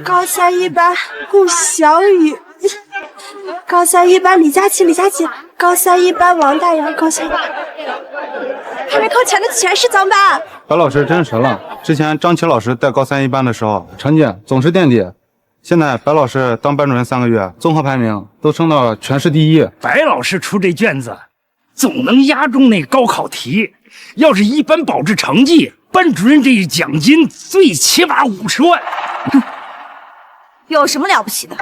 高三一班顾小雨，高三一班李佳琦，高三一班王大洋，高三还没考前的全是脏班。白老师真神了！之前张琪老师带高三一班的时候，成绩总是垫底。现在白老师当班主任3个月，综合排名都升到全市第1。白老师出这卷子，总能压中那高考题。要是一班保质成绩，班主任这奖金最起码50万。有什么了不起的？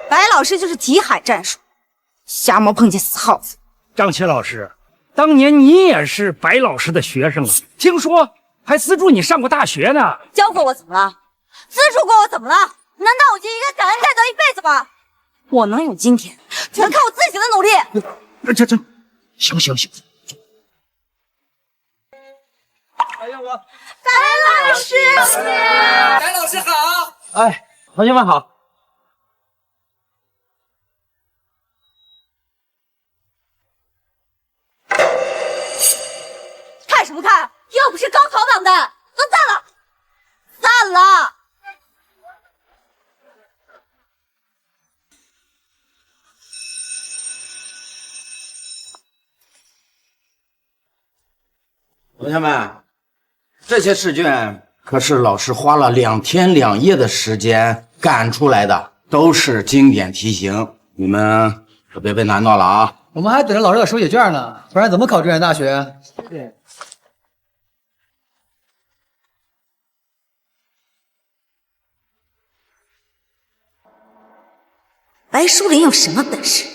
白老师就是题海战术，瞎猫碰见死耗子。张琪老师，当年你也是白老师的学生啊，听说还资助你上过大学呢。教过我怎么了？资助过我怎么了？难道我就应该感恩戴德一辈子吗？我能有今天，全靠我自己的努力。这，行。哎呀我，白老师，白老师好！哎，同学们好。看什么看？又不是高考榜的，都散了。同学们，这些试卷可是老师花了2天2夜的时间赶出来的，都是经典题型，你们可别被难到了啊！我们还等着老师的手写卷呢，不然怎么考中原大学？对。白淑玲有什么本事？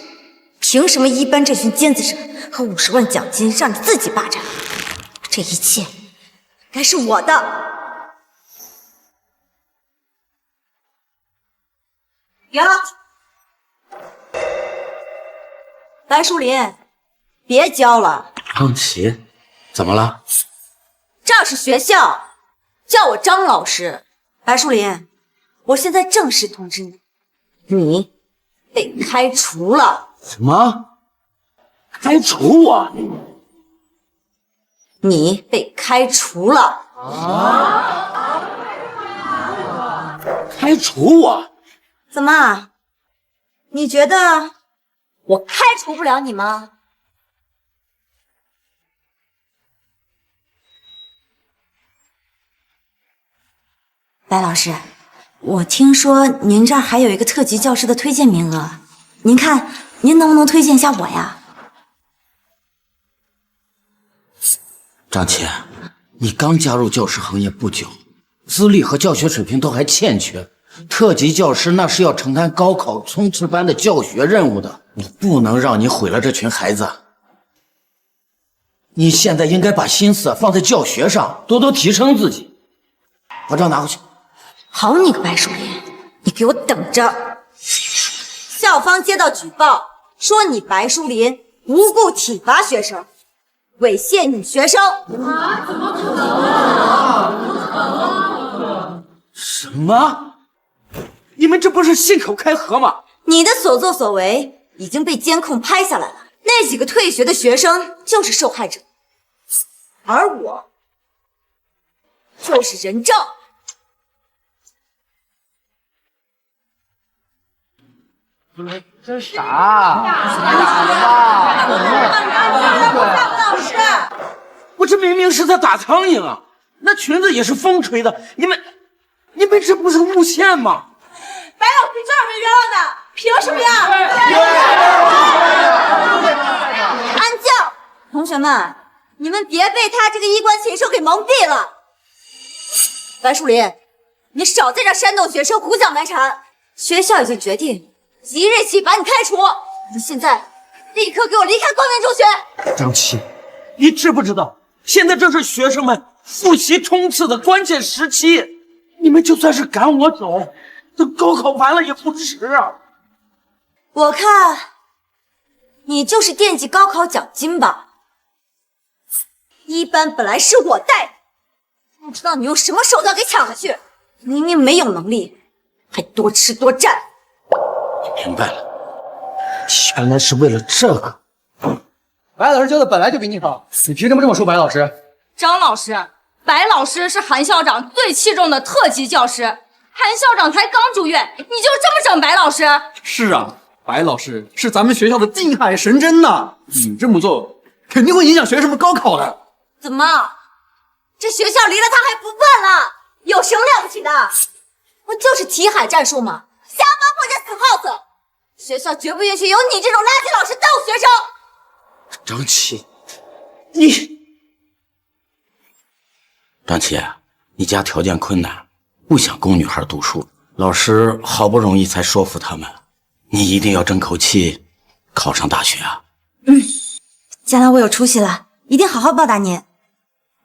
凭什么一班这群尖子生和50万奖金让你自己霸占？这一切该是我的。停！白淑玲，别教了。张琪，怎么了？这是学校，叫我张老师。白淑玲，我现在正式通知你，你被开除了。什么？开除我？你被开除了。开除我？怎么？你觉得我开除不了你吗？白老师，我听说您这儿还有一个特级教师的推荐名额，您看您能不能推荐一下我呀？张琪，你刚加入教师行业不久，资历和教学水平都还欠缺。特级教师那是要承担高考冲刺班的教学任务的，我不能让你毁了这群孩子。你现在应该把心思放在教学上，多多提升自己。把账拿回去。好你个白淑莲，你给我等着！校方接到举报，说你白淑琳无故体罚学生，猥亵女学生。啊？怎么可能？什么？你们这不是信口开河吗？你的所作所为已经被监控拍下来了，那几个退学的学生就是受害者，而我就是人证。真傻！老师，我这明明是在打苍蝇啊！那裙子也是风吹的，你们这不是诬陷吗？白老师这儿没冤枉的，凭什么呀？安静，同学们，你们别被他这个衣冠禽兽给蒙蔽了。白淑琳，你少在这煽动学生胡搅蛮缠。学校已经决定即日起把你开除，你现在立刻给我离开光明中学。张琪，你知不知道，现在正是学生们复习冲刺的关键时期，你们就算是赶我走，等高考完了也不迟啊！我看你就是惦记高考奖金吧？一班本来是我带的，不知道你用什么手段给抢了去。明明没有能力，还多吃多占。明白了，原来是为了这个。白老师教的本来就比你好，你凭什么这么说白老师？张老师，白老师是韩校长最器重的特级教师，韩校长才刚住院，你就这么整白老师？是啊，白老师是咱们学校的定海神针呐，你这么做肯定会影响学生们高考的。怎么，这学校离了他还不办了？有什么了不起的？不就是题海战术吗？瞎忙活着死耗子！学校绝不允许有你这种垃圾老师耽误学生。张琪，张琪，你家条件困难，不想供女孩读书，老师好不容易才说服他们，你一定要争口气，考上大学啊！将来我有出息了，一定好好报答您。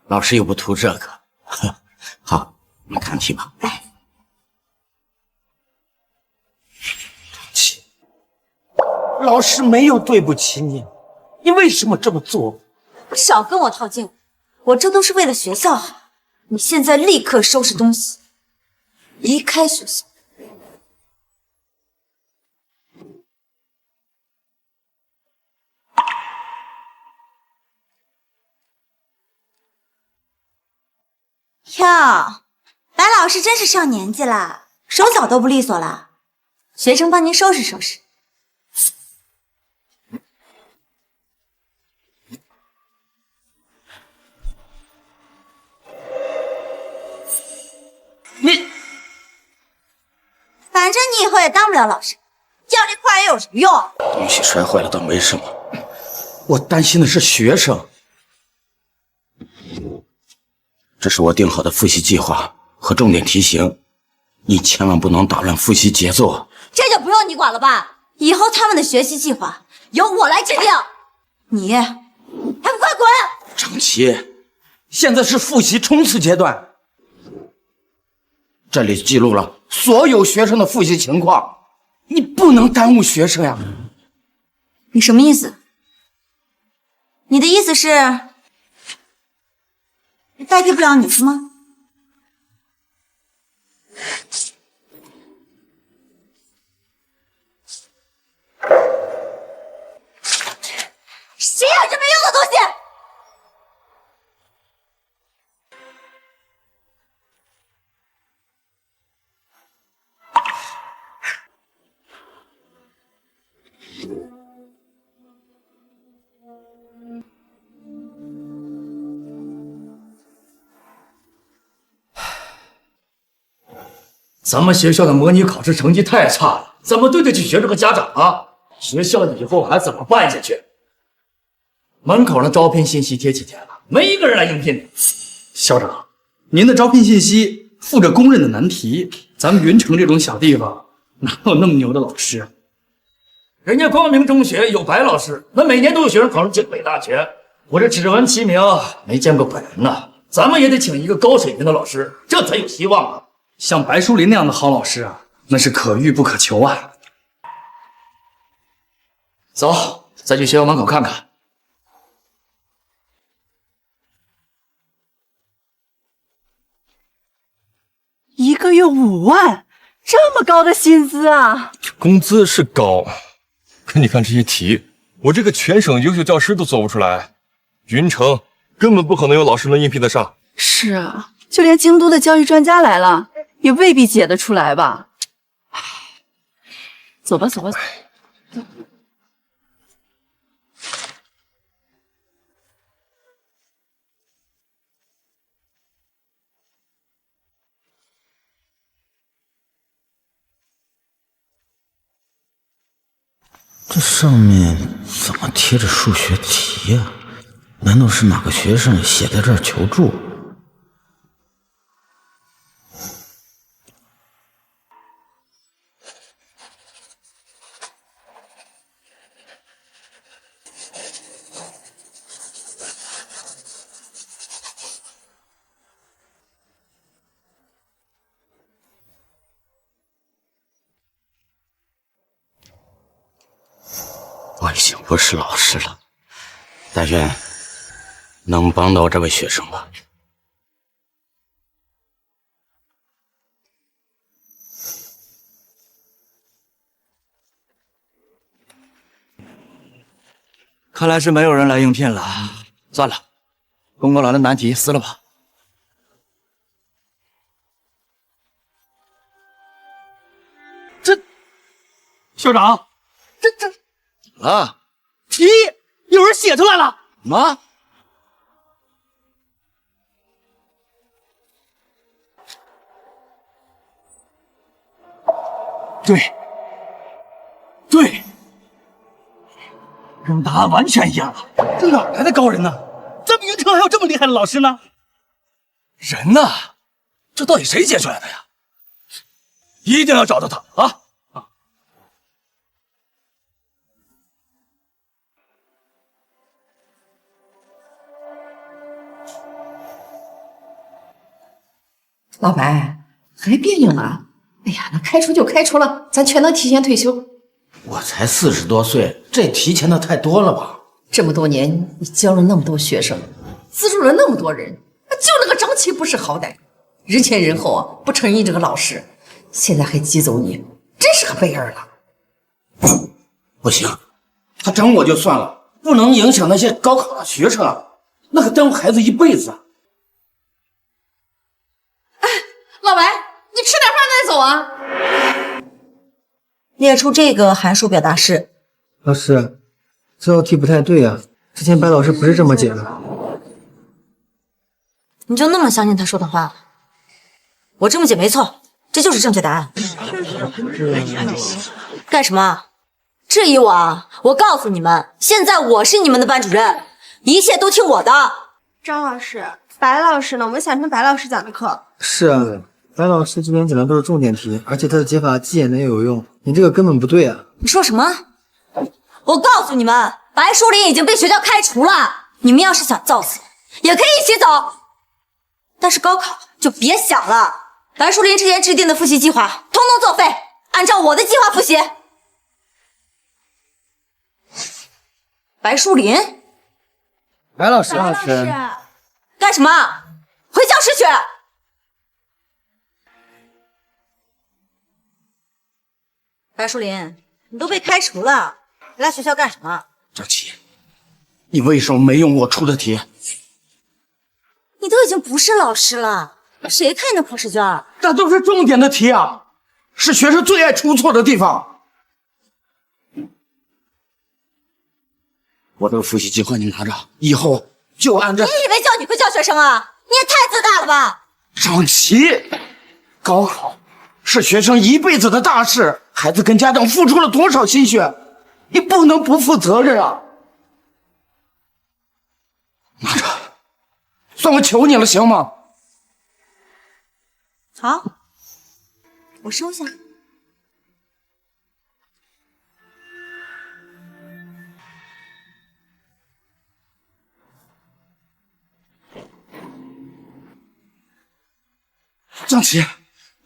老师又不图这个。好，我们看题吧。来，张琪，老师没有对不起你，你为什么这么做？少跟我套近乎，我这都是为了学校好。你现在立刻收拾东西，离开学校。哟，白老师真是上年纪了，手脚都不利索了。学生帮您收拾收拾。反正你以后也当不了老师，教这块又有什么用？东西摔坏了倒没什么，我担心的是学生。这是我定好的复习计划和重点题型，你千万不能打乱复习节奏。这就不用你管了吧？以后他们的学习计划由我来制定，你还不快滚！张琪，现在是复习冲刺阶段，这里记录了所有学生的复习情况，你不能耽误学生呀。你什么意思？你的意思是代替不了你是吗？谁有这没用的东西？咱们学校的模拟考试成绩太差了，怎么对得起学生和家长啊？学校以后还怎么办下去？门口的招聘信息贴几天了，没一个人来应聘。校长，您的招聘信息附着公认的难题，咱们云城这种小地方哪有那么牛的老师？人家光明中学有白老师，那每年都有学生考上清北大学。我这只闻其名，没见过本人呐。咱们也得请一个高水平的老师，这才有希望啊！像白淑林那样的好老师啊，那是可遇不可求啊。走，再去学校门口看看。1个月5万，这么高的薪资啊！工资是高，可你看这些题，我这个全省优秀教师都做不出来，云城根本不可能有老师能应聘得上。是啊，就连京都的教育专家来了，也未必解得出来吧？走吧，走吧。这上面怎么贴着数学题呀？难道是哪个学生写在这儿求助？我已经不是老师了，但愿能帮到这位学生吧。看来是没有人来应聘了，算了，公告栏的难题撕了吧。校长，啊，题有人写出来了。妈，对，跟答案完全一样啊！这哪来的高人呢？咱们云城还有这么厉害的老师呢？人呐，这到底谁写出来的呀？一定要找到他啊！老白，还别扭啊！哎呀，那开除就开除了，咱全能提前退休。我才40多岁，这提前的太多了吧？这么多年，你教了那么多学生，资助了那么多人，就那个张琪不识好歹，人前人后啊不承认你这个老师，现在还挤走你，真是个背儿了。不行，他整我就算了，不能影响那些高考的学生啊，那可耽误孩子一辈子啊！老白，你吃点饭再走啊！列出这个函数表达式。老师，这道题不太对啊，之前白老师不是这么解的。你就那么相信他说的话？我这么解没错，这就是正确答案。干什么？质疑我啊？我告诉你们，现在我是你们的班主任，一切都听我的。张老师，白老师呢？我们想听白老师讲的课。是啊，白老师这边讲的都是重点题，而且他的解法既简单又有用，你这个根本不对啊！你说什么？我告诉你们，白树林已经被学校开除了。你们要是想造次，也可以一起走，但是高考就别想了。白树林之前制定的复习计划，通通作废，按照我的计划复习。白树林，白老师，干什么？回教室去！白树林，你都被开除了，你来学校干什么？张琪，你为什么没用我出的题？你都已经不是老师了，谁看你的考试卷？那都是重点的题啊，是学生最爱出错的地方。我这个复习计划你拿着，以后就按照……你以为就你会教学生啊？你也太自大了吧！张琪，高考是学生一辈子的大事，孩子跟家长付出了多少心血，你不能不负责任啊！拿着，算我求你了，行吗？好，我收下。张琪，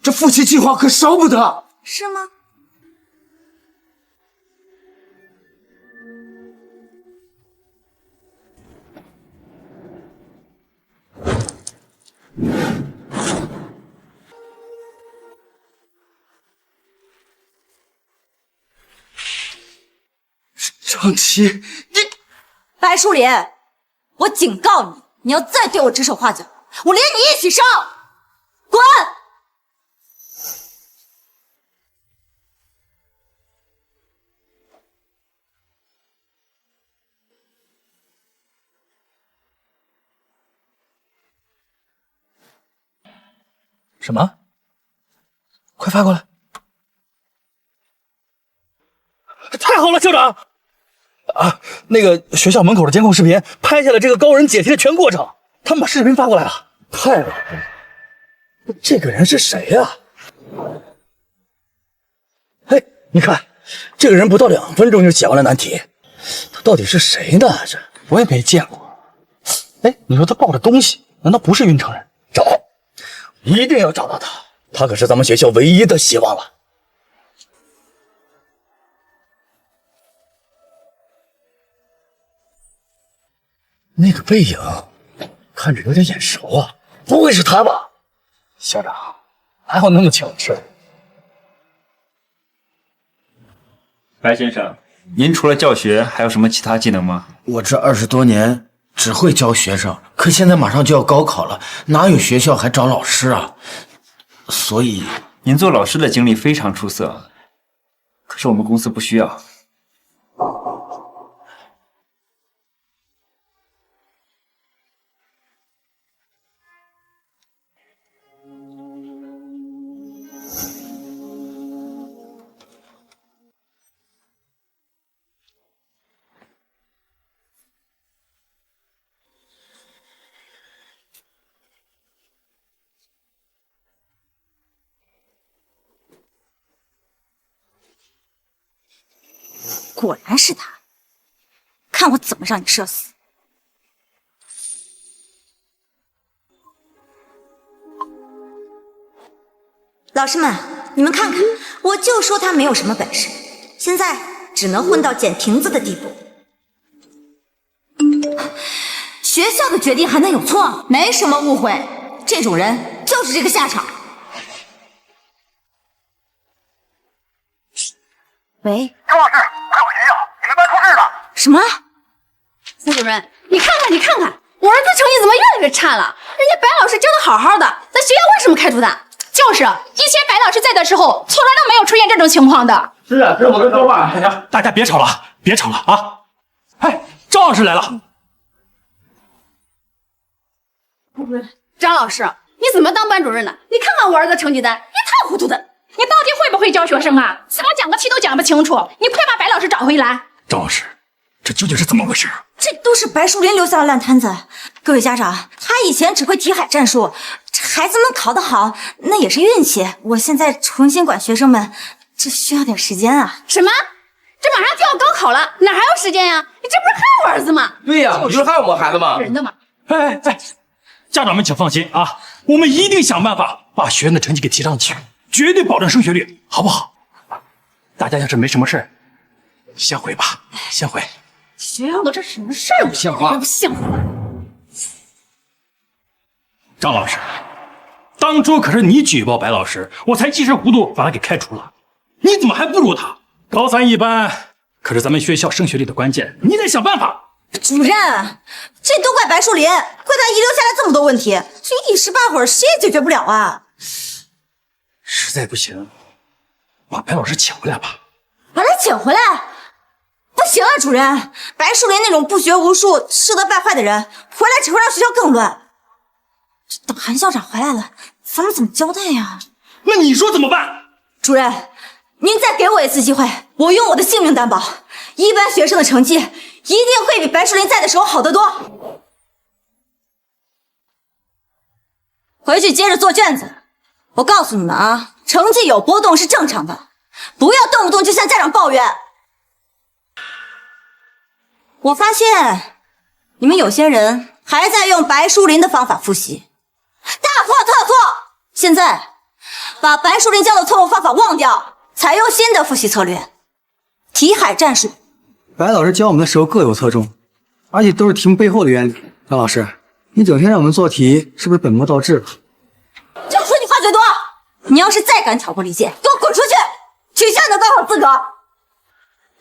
这复习计划可少不得。是吗？张琪，你白树林，我警告你，你要再对我指手画脚，我连你一起烧！滚！什么？快发过来！太好了，校长！啊，那个学校门口的监控视频拍下了这个高人解题的全过程，他们把视频发过来了。太好了！这个人是谁呀？哎，你看，这个人不到2分钟就解完了难题，他到底是谁呢？这我也没见过。哎，你说他抱的东西，难道不是云城人？找，一定要找到他，他可是咱们学校唯一的希望了。那个背影看着有点眼熟啊，不会是他吧？校长，哪有那么巧的事？白先生，您除了教学还有什么其他技能吗？我这20多年只会教学生，可现在马上就要高考了，哪有学校还找老师啊？所以您做老师的经历非常出色，可是我们公司不需要。果然是他，看我怎么让你社死！老师们，你们看看，我就说他没有什么本事，现在只能混到捡瓶子的地步。学校的决定还能有错？没什么误会，这种人就是这个下场。喂，张老师，快有急呀！你们班出事了！什么？副主任，你看看，我儿子成绩怎么越来越差了？人家白老师教的好好的，咱学校为什么开除他？就是以前白老师在的时候，从来都没有出现这种情况的。是啊，这我跟说话。大家别吵了，别吵了啊！哎，张老师来了。张老师，你怎么当班主任的？你看看我儿子成绩单，也太糊涂的。你到底会不会教学生啊？怎么讲个题都讲不清楚？你快把白老师找回来！张老师，这究竟是怎么回事？这都是白树林留下的烂摊子。各位家长，他以前只会题海战术，这孩子们考得好，那也是运气。我现在重新管学生们，这需要点时间啊。什么？这马上就要高考了，哪还有时间呀？你这不是害我儿子吗？对呀，你就是害我孩子吗？人的嘛。哎，家长们请放心啊，我们一定想办法把学生的成绩给提上去，绝对保证升学率，好不好？大家要是没什么事，先回吧，先回。学校的这什么事儿？不像话！不像话！张老师，当初可是你举报白老师，我才一时糊涂把他给开除了。你怎么还不如他？高三一班可是咱们学校升学率的关键，你得想办法。主任，这都怪白树林，怪他遗留下来这么多问题，这一时半会儿谁也解决不了啊！实在不行，把白老师请回来吧。把他请回来？不行啊，主任，白树林那种不学无术、师德败坏的人，回来只会让学校更乱。等韩校长回来了，咱们怎么交代呀？那你说怎么办？主任，您再给我一次机会，我用我的性命担保，一班学生的成绩一定会比白树林在的时候好得多。回去接着做卷子。我告诉你们啊，成绩有波动是正常的，不要动不动就向家长抱怨。我发现你们有些人还在用白树林的方法复习，大错特错！现在把白树林教的错误方法忘掉，采用新的复习策略——题海战术。白老师教我们的时候各有侧重，而且都是题目背后的原理。张老师，你整天让我们做题，是不是本末倒置了？就说你话最多！你要是再敢挑拨离间，给我滚出去！取消你的高考资格！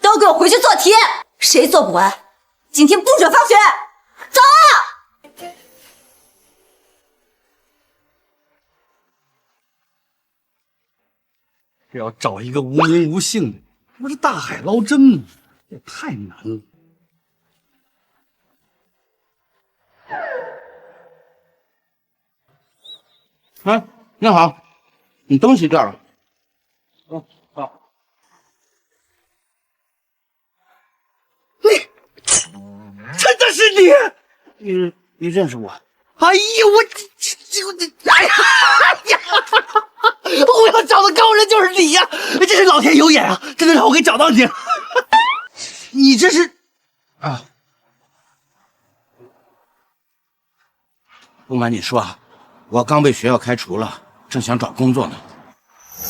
都给我回去做题，谁做不完，今天不准放学！走啊！这要找一个无名无姓的，不是大海捞针吗？也太难了。哎，你好，你东西这儿了。好。真的是你？你认识我？哎呀，哎呀！我要找的高人就是你呀！真是老天有眼啊！真的让我给找到你了。你这是啊？不瞒你说啊，我刚被学校开除了，正想找工作呢。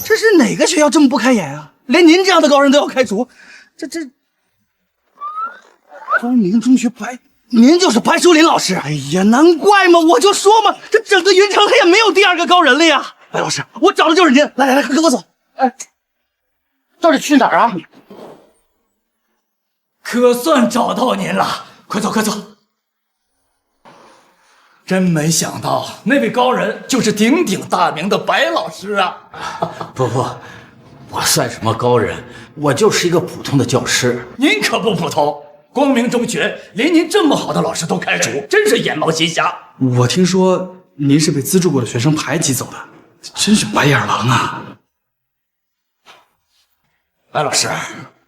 这是哪个学校这么不开眼啊？连您这样的高人都要开除？这光明中学您就是白树林老师？哎呀，难怪嘛！我就说嘛，这整个云城他也没有第二个高人了呀！白老师，我找的就是您！来，跟我走。哎，到底去哪儿啊？可算找到您了，快走！真没想到那位高人就是鼎鼎大名的白老师啊！不，我算什么高人？我就是一个普通的教师。您可不普通，光明中学连您这么好的老师都开除，真是眼冒金瞎。我听说您是被资助过的学生排挤走的，真是白眼狼啊！白老师，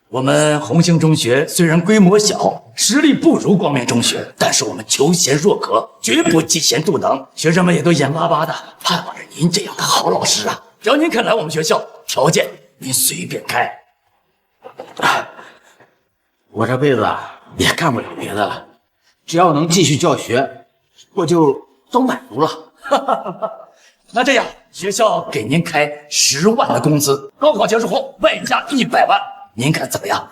我们红星中学虽然规模小，实力不如光明中学，但是我们求贤若渴，绝不嫉贤妒能。学生们也都眼巴巴的盼望着您这样的好老师啊！只要您肯来我们学校，条件您随便开。我这辈子也干不了别的了，只要能继续教学，我就都满足了。那这样，学校给您开10万的工资，高考结束后外加100万，您看怎么样？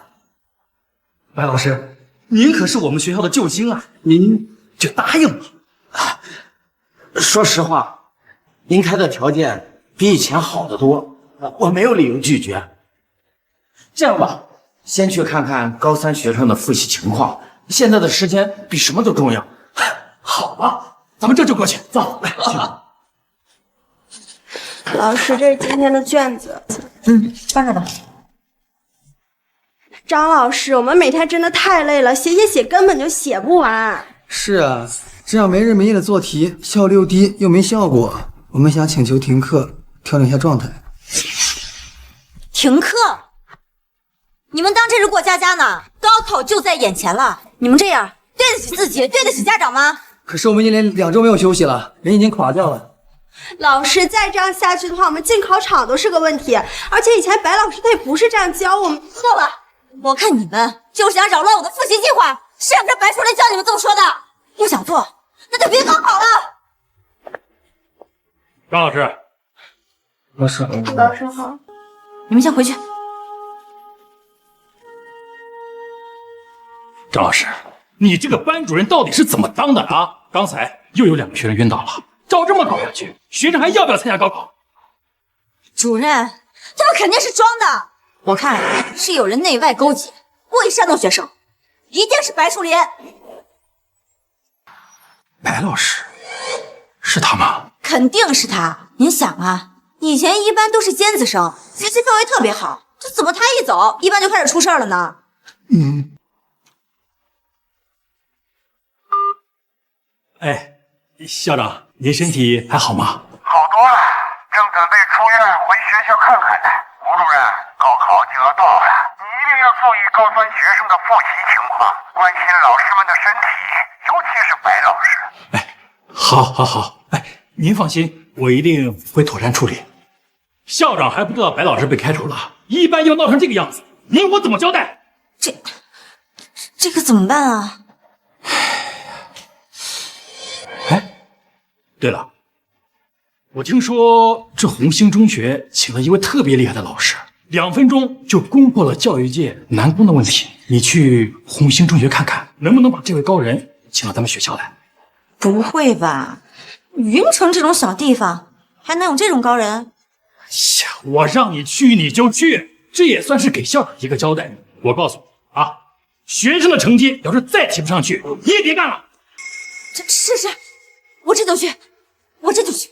白老师，您可是我们学校的救星啊，您就答应了？说实话，您开的条件比以前好得多，我没有理由拒绝。这样吧，先去看看高3学生的复习情况，现在的时间比什么都重要。好吧，咱们这就过去，走，来。老师，这是今天的卷子。放着吧。张老师，我们每天真的太累了，写根本就写不完。是啊，这样没日没夜的做题，效率又低又没效果。我们想请求停课，调整一下状态。停课？你们当这是过家家呢？高考就在眼前了，你们这样对得起自己，对得起家长吗？可是我们已经连2周没有休息了，人已经垮掉了。老师，再这样下去的话，我们进考场都是个问题。而且以前白老师他也不是这样教我们。够了，我看你们就是想扰乱我的复习计划，是按照白书来教你们这么说的。不想做，那就别高考了。张老师，老师，老师好。你们先回去。张老师，你这个班主任到底是怎么当的啊？刚才又有2个学生晕倒了，照这么搞下去，学生还要不要参加高考？主任，他们肯定是装的，我看是有人内外勾结，故意煽动学生，一定是白树林。白老师，是他吗？肯定是他。您想啊，以前一般都是尖子生，学习氛围特别好，这怎么他一走，一般就开始出事了呢？哎，校长，您身体还好吗？好多了，正准备出院回学校看看呢。吴主任，高考就要到了，你一定要注意高3学生的复习情况，关心老师们的身体，尤其是白老师。好，哎，您放心，我一定会妥善处理。校长还不知道白老师被开除了，一般要闹成这个样子，您我怎么交代？这个怎么办啊？对了，我听说这红星中学请了一位特别厉害的老师，2分钟就攻破了教育界难攻的问题。你去红星中学看看，能不能把这位高人请到咱们学校来？不会吧？云城这种小地方还能有这种高人？哎呀，我让你去你就去，这也算是给校长一个交代。我告诉你啊，学生的成绩要是再提不上去，你也别干了。是，我这就去。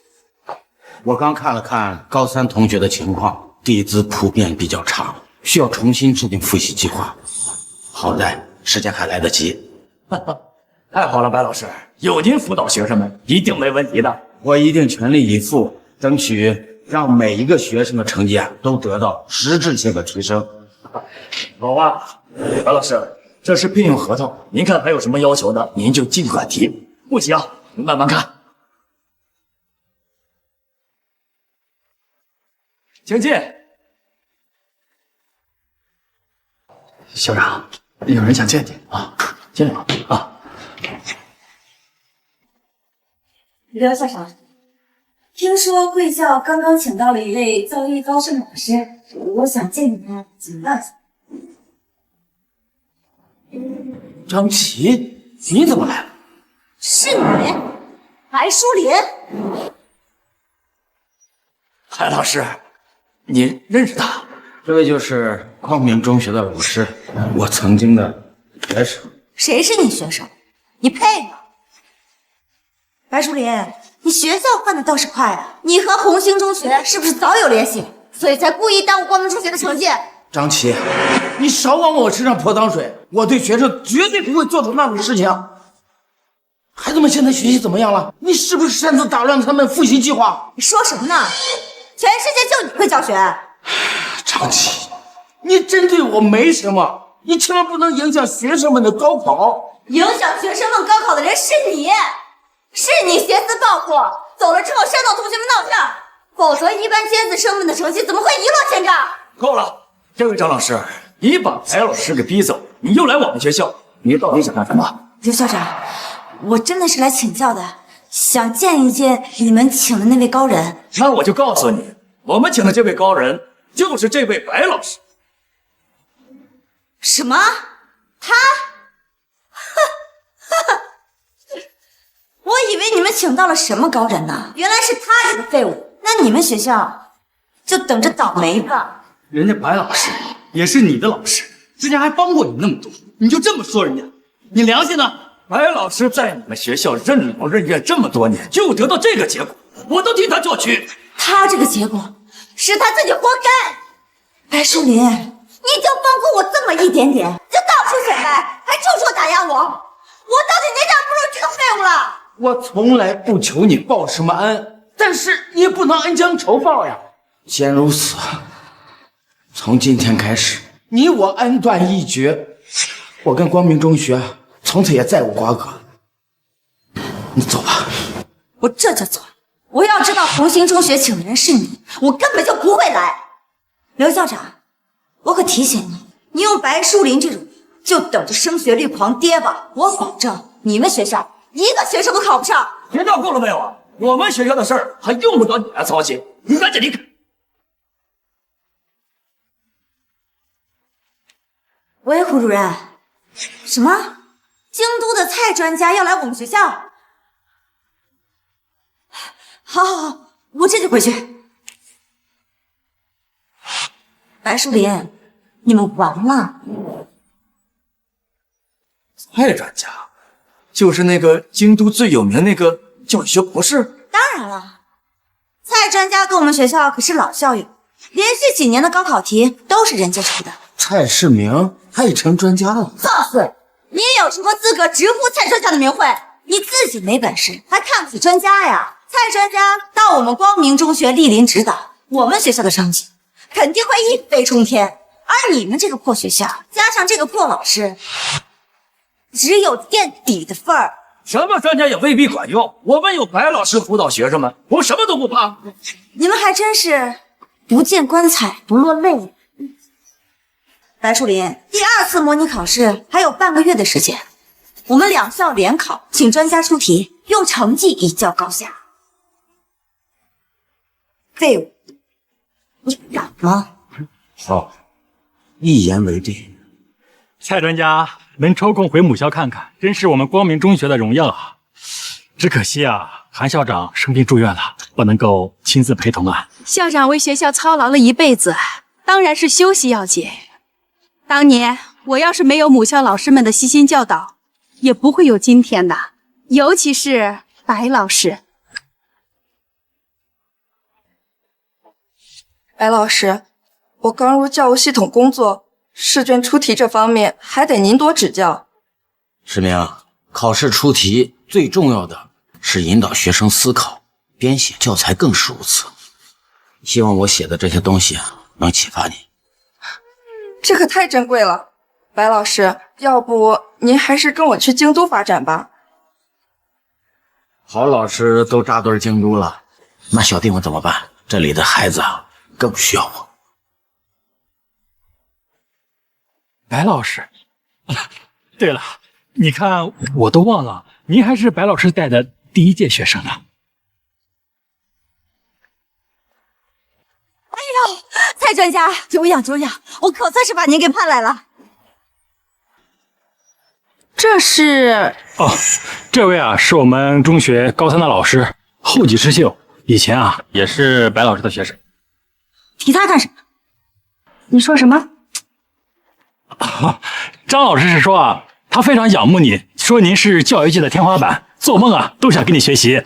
我刚看了看高3同学的情况，底子普遍比较差，需要重新制定复习计划。好在时间还来得及。太好了，白老师，有您辅导学生们，一定没问题的。我一定全力以赴，争取让每一个学生的成绩都得到实质性的提升。好啊，白老师，这是聘用合同，您看还有什么要求的，您就尽管提，不急啊，您慢慢看。请进。校长，有人想见你啊，进来吧。啊，刘校长，听说贵校刚刚请到了一位造诣高深的老师，我想见你，请问张琪，你怎么来了？是你，白淑林？海老师，你认识他？这位就是光明中学的老师，我曾经的学生。谁是你学生？你配吗？白淑林，你学校换的倒是快啊！你和红星中学是不是早有联系？所以才故意耽误光明中学的成绩。张琪，你少往我身上泼脏水！我对学生绝对不会做出那种事情。孩子们现在学习怎么样了？你是不是擅自打乱他们复习计划？你说什么呢？全世界就你会教学。张琪，你针对我没什么，你千万不能影响学生们的高考。影响学生们高考的人是你，是你挟私报复，走了之后煽动同学们闹事，否则一般尖子生们的成绩怎么会一落千丈？够了，这位张老师，你把白老师给逼走，你又来我们学校，你到底想干什么？刘校长，我真的是来请教的，想见一见你们请的那位高人。那我就告诉你，我们请的这位高人就是这位白老师。什么？他？我以为你们请到了什么高人呢？原来是他这个废物。那你们学校就等着倒霉吧。人家白老师也是你的老师，之前还帮过你那么多，你就这么说人家，你良心呢？白老师在你们学校任劳任怨这么多年，就得到这个结果，我都替他作曲。他这个结果是他自己活该。白树林，你就帮过我这么一点点，就到处显摆，还处处打压我，我到底哪点不如这个废物了？我从来不求你报什么恩，但是你也不能恩将仇报呀。既然如此，从今天开始，你我恩断义绝，我跟光明中学从此也再无瓜葛。你走吧。我这就走。我要知道红星中学请的人是你，我根本就不会来。刘校长，我可提醒你，你用白树林这种就等着升学率狂跌吧，我保证你们学校一个学生都考不上。别闹够了没有啊？我们学校的事儿还用不着你来操心，你赶紧离开。喂，胡主任，什么？京都的蔡专家要来我们学校？好，好，好，我这就回去。白树林，你们完了。蔡专家，就是那个京都最有名的那个教育学博士？当然了，蔡专家跟我们学校可是老校友，连续几年的高考题都是人家出的。蔡世明，他也成专家了。放肆！你有什么资格直呼蔡专家的名讳？你自己没本事，还看不起专家呀？蔡专家到我们光明中学莅临指导，我们学校的成绩肯定会一飞冲天。而你们这个破学校，加上这个破老师，只有垫底的份儿。什么专家也未必管用，我们有白老师辅导学生们，我们什么都不怕。你们还真是不见棺材不落泪。白树林，第2次模拟考试还有半个月的时间，我们两校联考，请专家出题，用成绩一较高下。废物，你敢吗？好，一言为定。蔡专家能抽空回母校看看，真是我们光明中学的荣耀啊！只可惜啊，韩校长生病住院了，不能够亲自陪同啊。校长为学校操劳了一辈子，当然是休息要紧。当年我要是没有母校老师们的悉心教导，也不会有今天的，尤其是白老师。白老师，我刚入教务系统工作，试卷出题这方面还得您多指教。世明，考试出题最重要的是引导学生思考，编写教材更是如此。希望我写的这些东西能启发你。这可太珍贵了，白老师，要不您还是跟我去京都发展吧。好老师都扎堆京都了，那小弟们怎么办？这里的孩子更需要我。白老师，对了，你看我都忘了，您还是白老师带的第1届学生呢。哎呦，蔡专家，久仰久仰，我可算是把您给盼来了。这是这位啊是我们中学高3的老师，后继之秀，以前啊也是白老师的学生。提他干什么？你说什么？张老师是说啊，他非常仰慕你，说您是教育界的天花板，做梦啊都想跟你学习。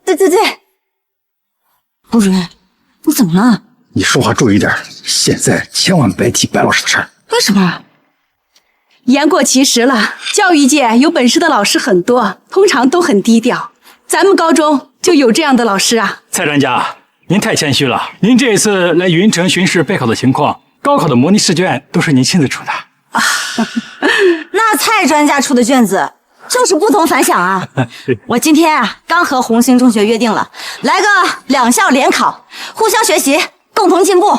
对。胡主任，你怎么了？你说话注意点，现在千万别提白老师的事儿。为什么？言过其实了，教育界有本事的老师很多，通常都很低调。咱们高中就有这样的老师啊。蔡专家，您太谦虚了。您这一次来云城巡视备考的情况，高考的模拟试卷都是您亲自出的。那蔡专家出的卷子就是不同凡响啊！我今天啊刚和红星中学约定了，来个2校联考，互相学习，共同进步。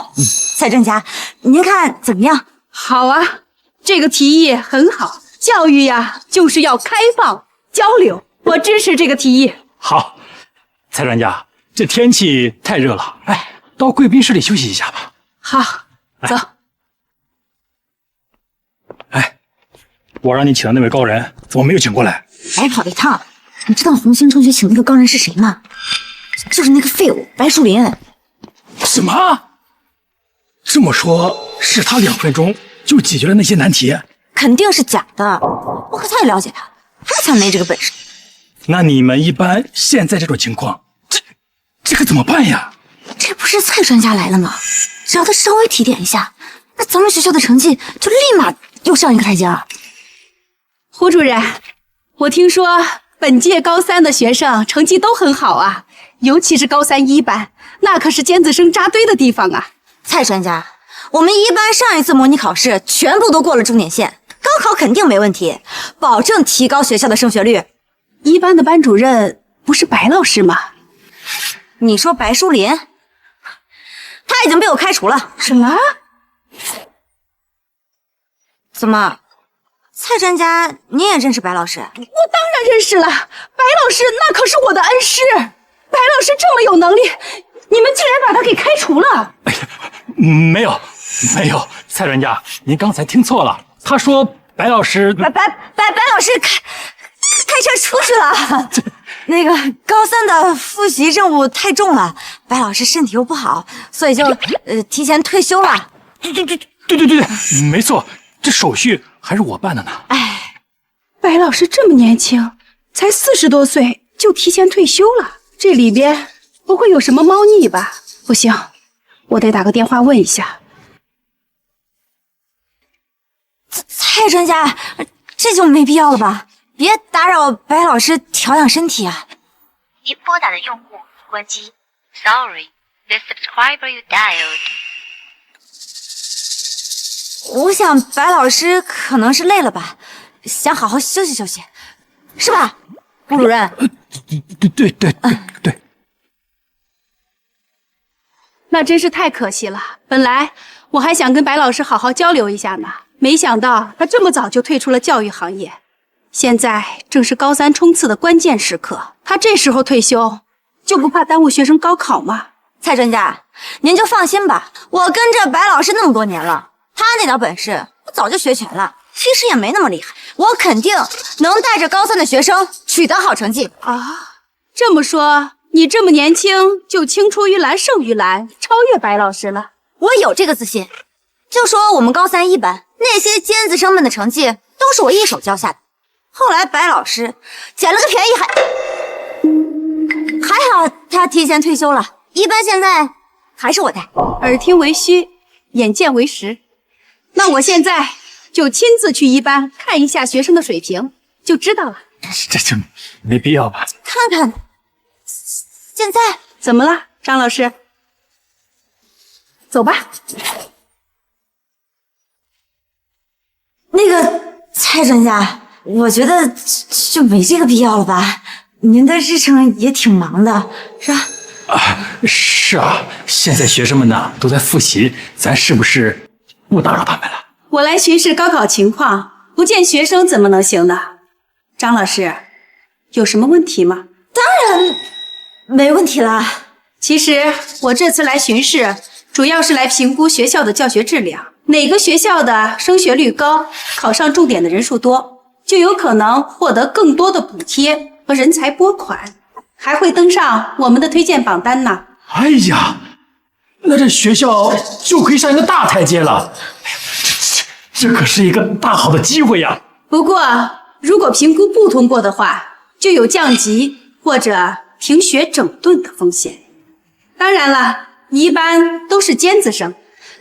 蔡专家，您看怎么样？好啊，这个提议很好。教育呀，就是要开放交流，我支持这个提议。好，蔡专家，这天气太热了，到贵宾室里休息一下吧。好，走。我让你请的那位高人怎么没有请过来？白跑了一趟。你知道红星中学请那个高人是谁吗？就是那个废物白树林。什么？这么说，是他2分钟就解决了那些难题？肯定是假的，我可太了解他，他才没这个本事。那你们一般现在这种情况，这可怎么办呀？这不是蔡专家来了吗？只要他稍微提点一下，那咱们学校的成绩就立马又上一个台阶了。胡主任，我听说本届高3的学生成绩都很好啊，尤其是高3一班，那可是尖子生扎堆的地方啊。蔡专家，我们一班上一次模拟考试全部都过了重点线，高考肯定没问题，保证提高学校的升学率。一班的班主任不是白老师吗？你说白淑林？他已经被我开除了。什么？怎么？蔡专家，你也认识白老师？我当然认识了，白老师那可是我的恩师。白老师这么有能力，你们竟然把他给开除了？没有，蔡专家，您刚才听错了。他说白老师，白老师开车出去了。那个高3的复习任务太重了，白老师身体又不好，所以就提前退休了。对，没错，这手续还是我办的呢。白老师这么年轻，才40多岁就提前退休了，这里边不会有什么猫腻吧？不行，我得打个电话问一下。蔡专家，这就没必要了吧？别打扰白老师调养身体啊！您拨打的用户关机。Sorry, the subscriber you dialed. 我想白老师可能是累了吧，想好好休息休息，是吧，顾主任？对。那真是太可惜了，本来我还想跟白老师好好交流一下呢，没想到他这么早就退出了教育行业。现在正是高3冲刺的关键时刻，他这时候退休，就不怕耽误学生高考吗？蔡专家，您就放心吧，我跟着白老师那么多年了，他那点本事我早就学全了，其实也没那么厉害，我肯定能带着高3的学生取得好成绩啊。这么说，你这么年轻就青出于蓝胜于蓝，超越白老师了？我有这个自信。就说我们高3一班那些尖子生们的成绩都是我一手教下的，后来白老师捡了个便宜，还好他提前退休了，一班现在还是我带。耳听为虚，眼见为实。那我现在就亲自去一班看一下学生的水平，就知道了。这就没必要吧？看看，现在怎么了，张老师？走吧。那个蔡专家，我觉得就没这个必要了吧？您的日程也挺忙的，是吧？是啊，现在学生们呢都在复习，咱是不是不打扰他们了？我来巡视高考情况，不见学生怎么能行呢？张老师，有什么问题吗？当然没问题啦。其实我这次来巡视，主要是来评估学校的教学质量。哪个学校的升学率高，考上重点的人数多，就有可能获得更多的补贴和人才拨款，还会登上我们的推荐榜单呢。哎呀，那这学校就可以上一个大台阶了。哎呀，这可是一个大好的机会呀！不过，如果评估不通过的话，就有降级或者停学整顿的风险。当然了，一般都是尖子生，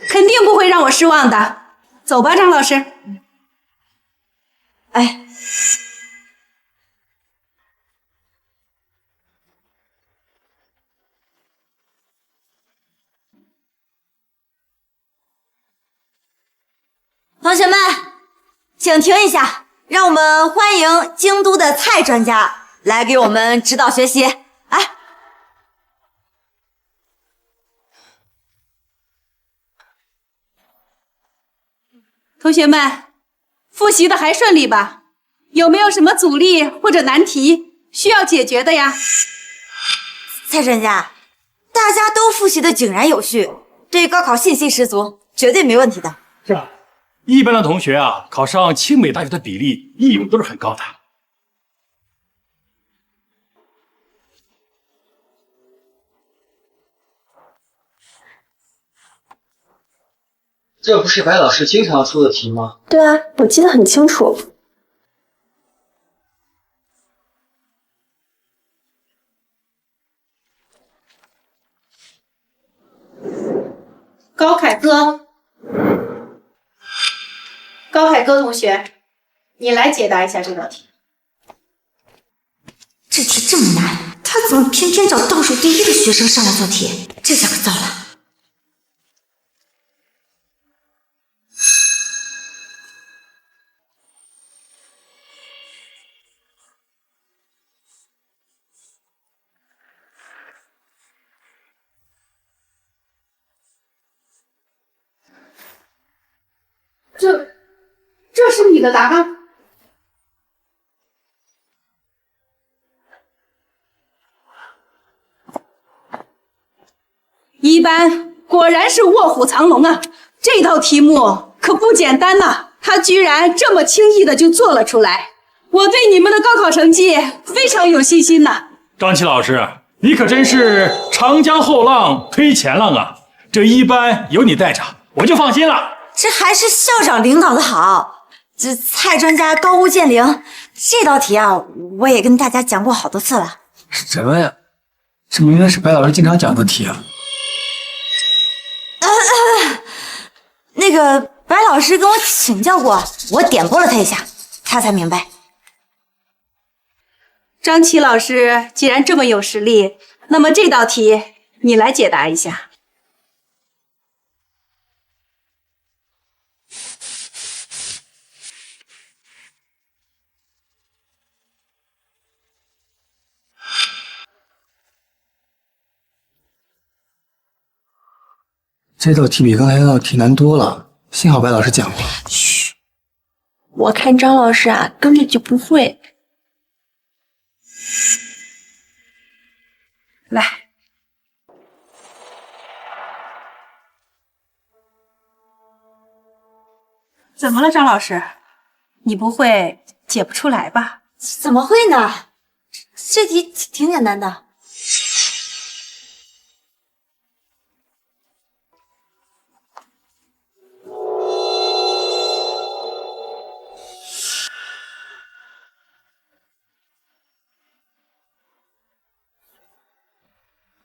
肯定不会让我失望的。走吧，张老师。哎，同学们，请停一下，让我们欢迎京都的蔡专家来给我们指导学习。哎，同学们，复习的还顺利吧？有没有什么阻力或者难题需要解决的呀？蔡专家，大家都复习的井然有序，对高考信心十足，绝对没问题的。是吧？一般的同学啊，考上清北大学的比例一直都是很高的。这不是白老师经常出的题吗？对啊，我记得很清楚。高凯歌，同学，你来解答一下这道题。这题这么难，他怎么偏偏找倒数第一的学生上来做题？这下可糟了。这是你的答案？一班果然是卧虎藏龙啊！这道题目可不简单呐，他居然这么轻易的就做了出来。我对你们的高考成绩非常有信心呐。张琪老师，你可真是长江后浪推前浪啊！这一班有你带着，我就放心了。这还是校长领导的好，这蔡专家高屋建瓴。这道题啊，我也跟大家讲过好多次了。什么呀？这明明是白老师经常讲的题啊！那个白老师跟我请教过，我点拨了他一下，他才明白。张琪老师既然这么有实力，那么这道题你来解答一下。这道题比刚才那道题难多了，幸好白老师讲过。嘘，我看张老师啊，根本就不会。来，怎么了，张老师？你不会解不出来吧？怎么会呢？这题挺简单的。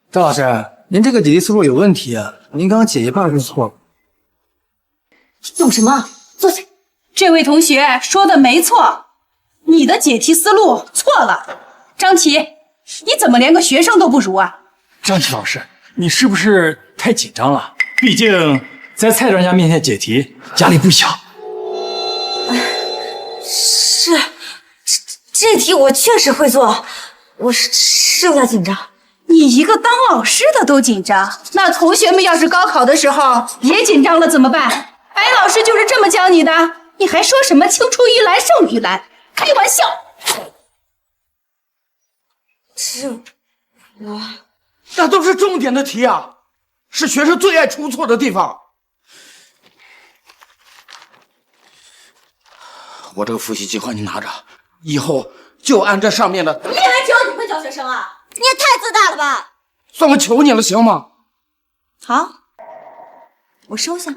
张老师，您这个解题思路有问题啊！您刚刚解一半就错了。懂什么？坐下。这位同学说的没错，你的解题思路错了。张琪，你怎么连个学生都不如啊？张琪老师，你是不是太紧张了？毕竟在蔡专家面前解题，压力不小。是，这题我确实会做，我是有点紧张。你一个当老师的都紧张，那同学们要是高考的时候也紧张了怎么办？白老师就是这么教你的，你还说什么青出于蓝胜于蓝？开玩笑！那都是重点的题啊，是学生最爱出错的地方。我这个复习计划你拿着，以后就按这上面的。你以为只有你会教学生啊？你也太自大了吧！算我求你了，行吗？好，我收下。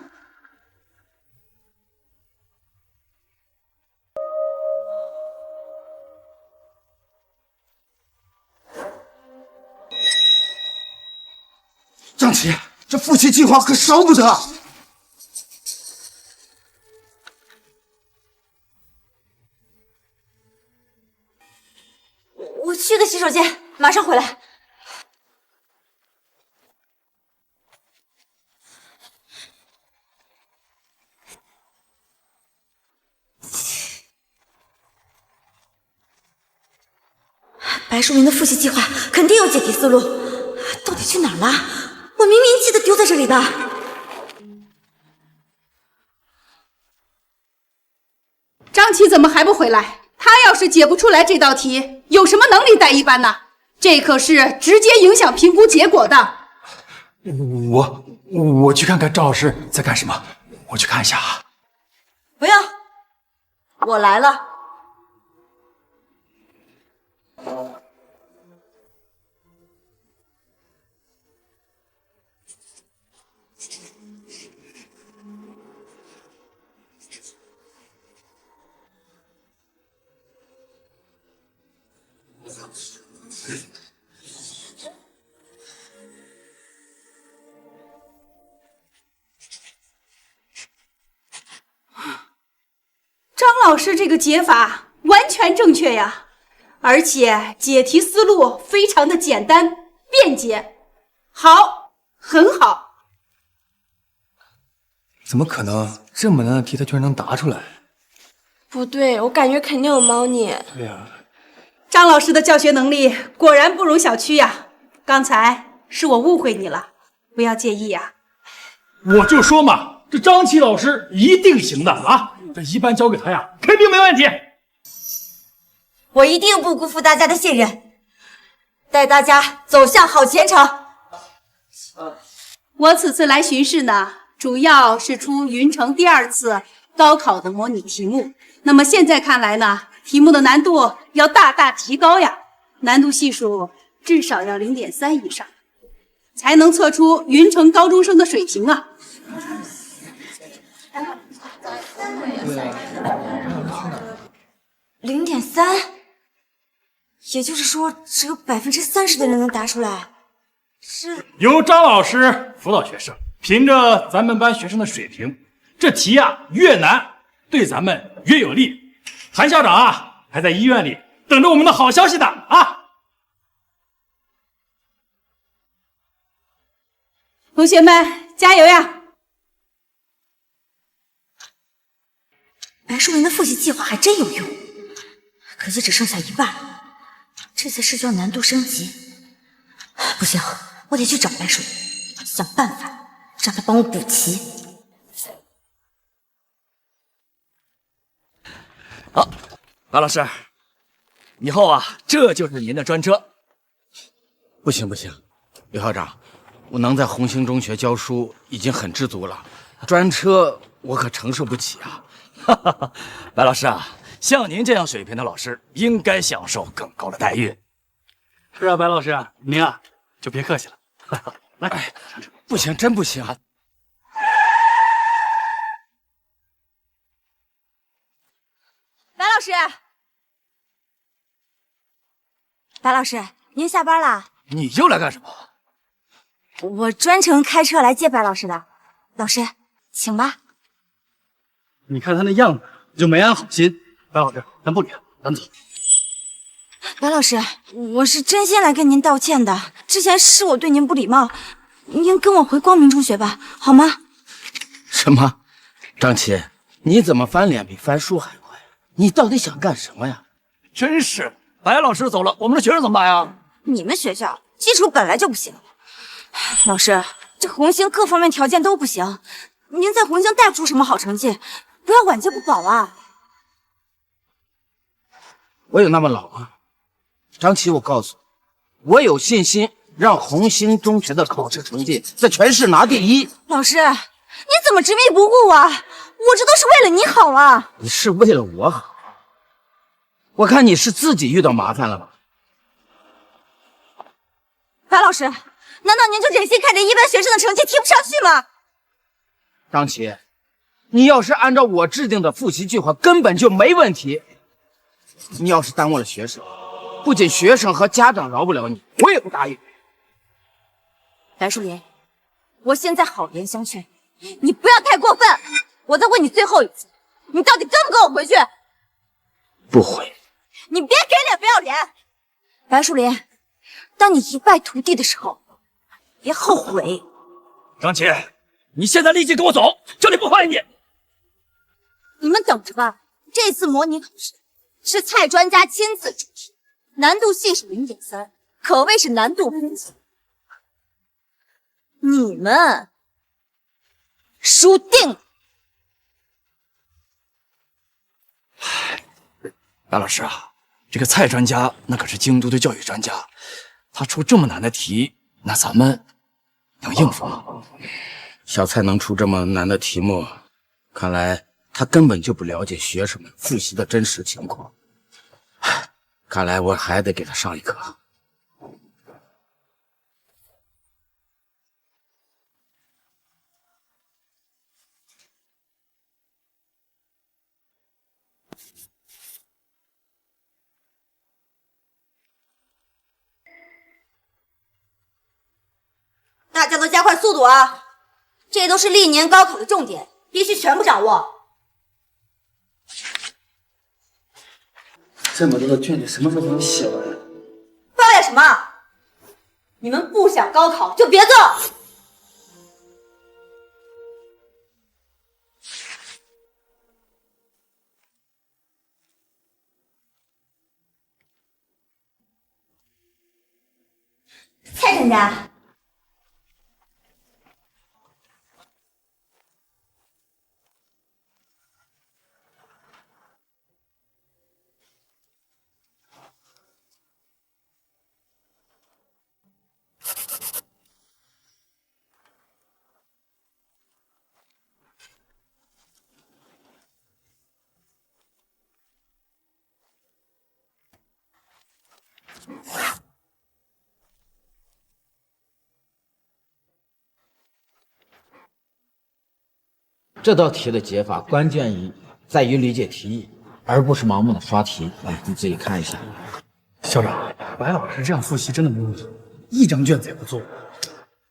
张琪，这复习计划可少不得。我去个洗手间，马上回来。白树林的复习计划肯定有解题思路，到底去哪儿了？我明明记得丢在这里的。张琪怎么还不回来？他要是解不出来这道题，有什么能力带一班呢？这可是直接影响评估结果的。我去看看赵老师在干什么，我去看一下啊。不要，我来了。张老师这个解法完全正确呀，而且解题思路非常的简单便捷，好，很好。怎么可能？这么难的题他居然能答出来？不对，我感觉肯定有猫腻。对呀，张老师的教学能力果然不容小觑呀。刚才是我误会你了，不要介意呀。我就说嘛，这张琪老师一定行的啊！这一班交给他呀，肯定没问题。我一定不辜负大家的信任，带大家走向好前程。我此次来巡视呢，主要是出云城第2次高考的模拟题目。那么现在看来呢，题目的难度要大大提高呀，难度系数至少要0.3以上，才能测出云城高中生的水平啊。0.3，也就是说只有30%的人能答出来。由张老师辅导学生，凭着咱们班学生的水平，这题啊越难，对咱们越有利。韩校长啊，还在医院里等着我们的好消息呢啊！同学们加油呀！白树林的复习计划还真有用，可惜只剩下一半，这次试卷难度升级。不行，我得去找白树林，想办法让他帮我补齐。好，白老师，以后啊，这就是您的专车。不行不行，刘校长，我能在红星中学教书已经很知足了，专车我可承受不起啊。白老师啊，像您这样水平的老师，应该享受更高的待遇。是啊，白老师，您啊就别客气了。来，不行，真不行。白老师，白老师，您下班了？你又来干什么？我专程开车来接白老师的。老师，请吧。你看他那样子，就没安好心。白老师，咱不理他，咱走。白老师，我是真心来跟您道歉的，之前是我对您不礼貌，您跟我回光明中学吧，好吗？什么？张琪，你怎么翻脸比翻书还快？你到底想干什么呀？真是，白老师走了，我们的学生怎么办呀？你们学校基础本来就不行，老师，这红星各方面条件都不行，您在红星带不出什么好成绩，不要晚节不保啊！我有那么老吗？张琪，我告诉你，我有信心让红星中学的考试成绩在全市拿第1。老师，你怎么执迷不悟啊？我这都是为了你好啊！你是为了我好？我看你是自己遇到麻烦了吧？白老师，难道您就忍心看着一班学生的成绩提不上去吗？张琪，你要是按照我制定的复习计划，根本就没问题。你要是耽误了学生，不仅学生和家长饶不了你，我也不答应。白树林，我现在好言相劝，你不要太过分。我再问你最后一次，你到底跟不跟我回去？不回。你别给脸不要脸！白树林，当你一败涂地的时候，别后悔。张琪，你现在立即跟我走，这里不欢迎你。你们等着吧，这次模拟考试是蔡专家亲自出题，难度系数0.3，可谓是难度分级。你们输定了。白老师啊，这个蔡专家那可是京都的教育专家，他出这么难的题，那咱们能应付吗？小蔡能出这么难的题目，看来他根本就不了解学生们复习的真实情况。看来我还得给他上一课。大家都加快速度啊！这都是历年高考的重点，必须全部掌握。这么多的卷子，什么时候能写完？抱怨什么？你们不想高考就别做。蔡专家。这道题的解法关键在于理解题意，而不是盲目的刷题。来，你自己看一下。校长，白老师这样复习真的没问题，一张卷子也不做。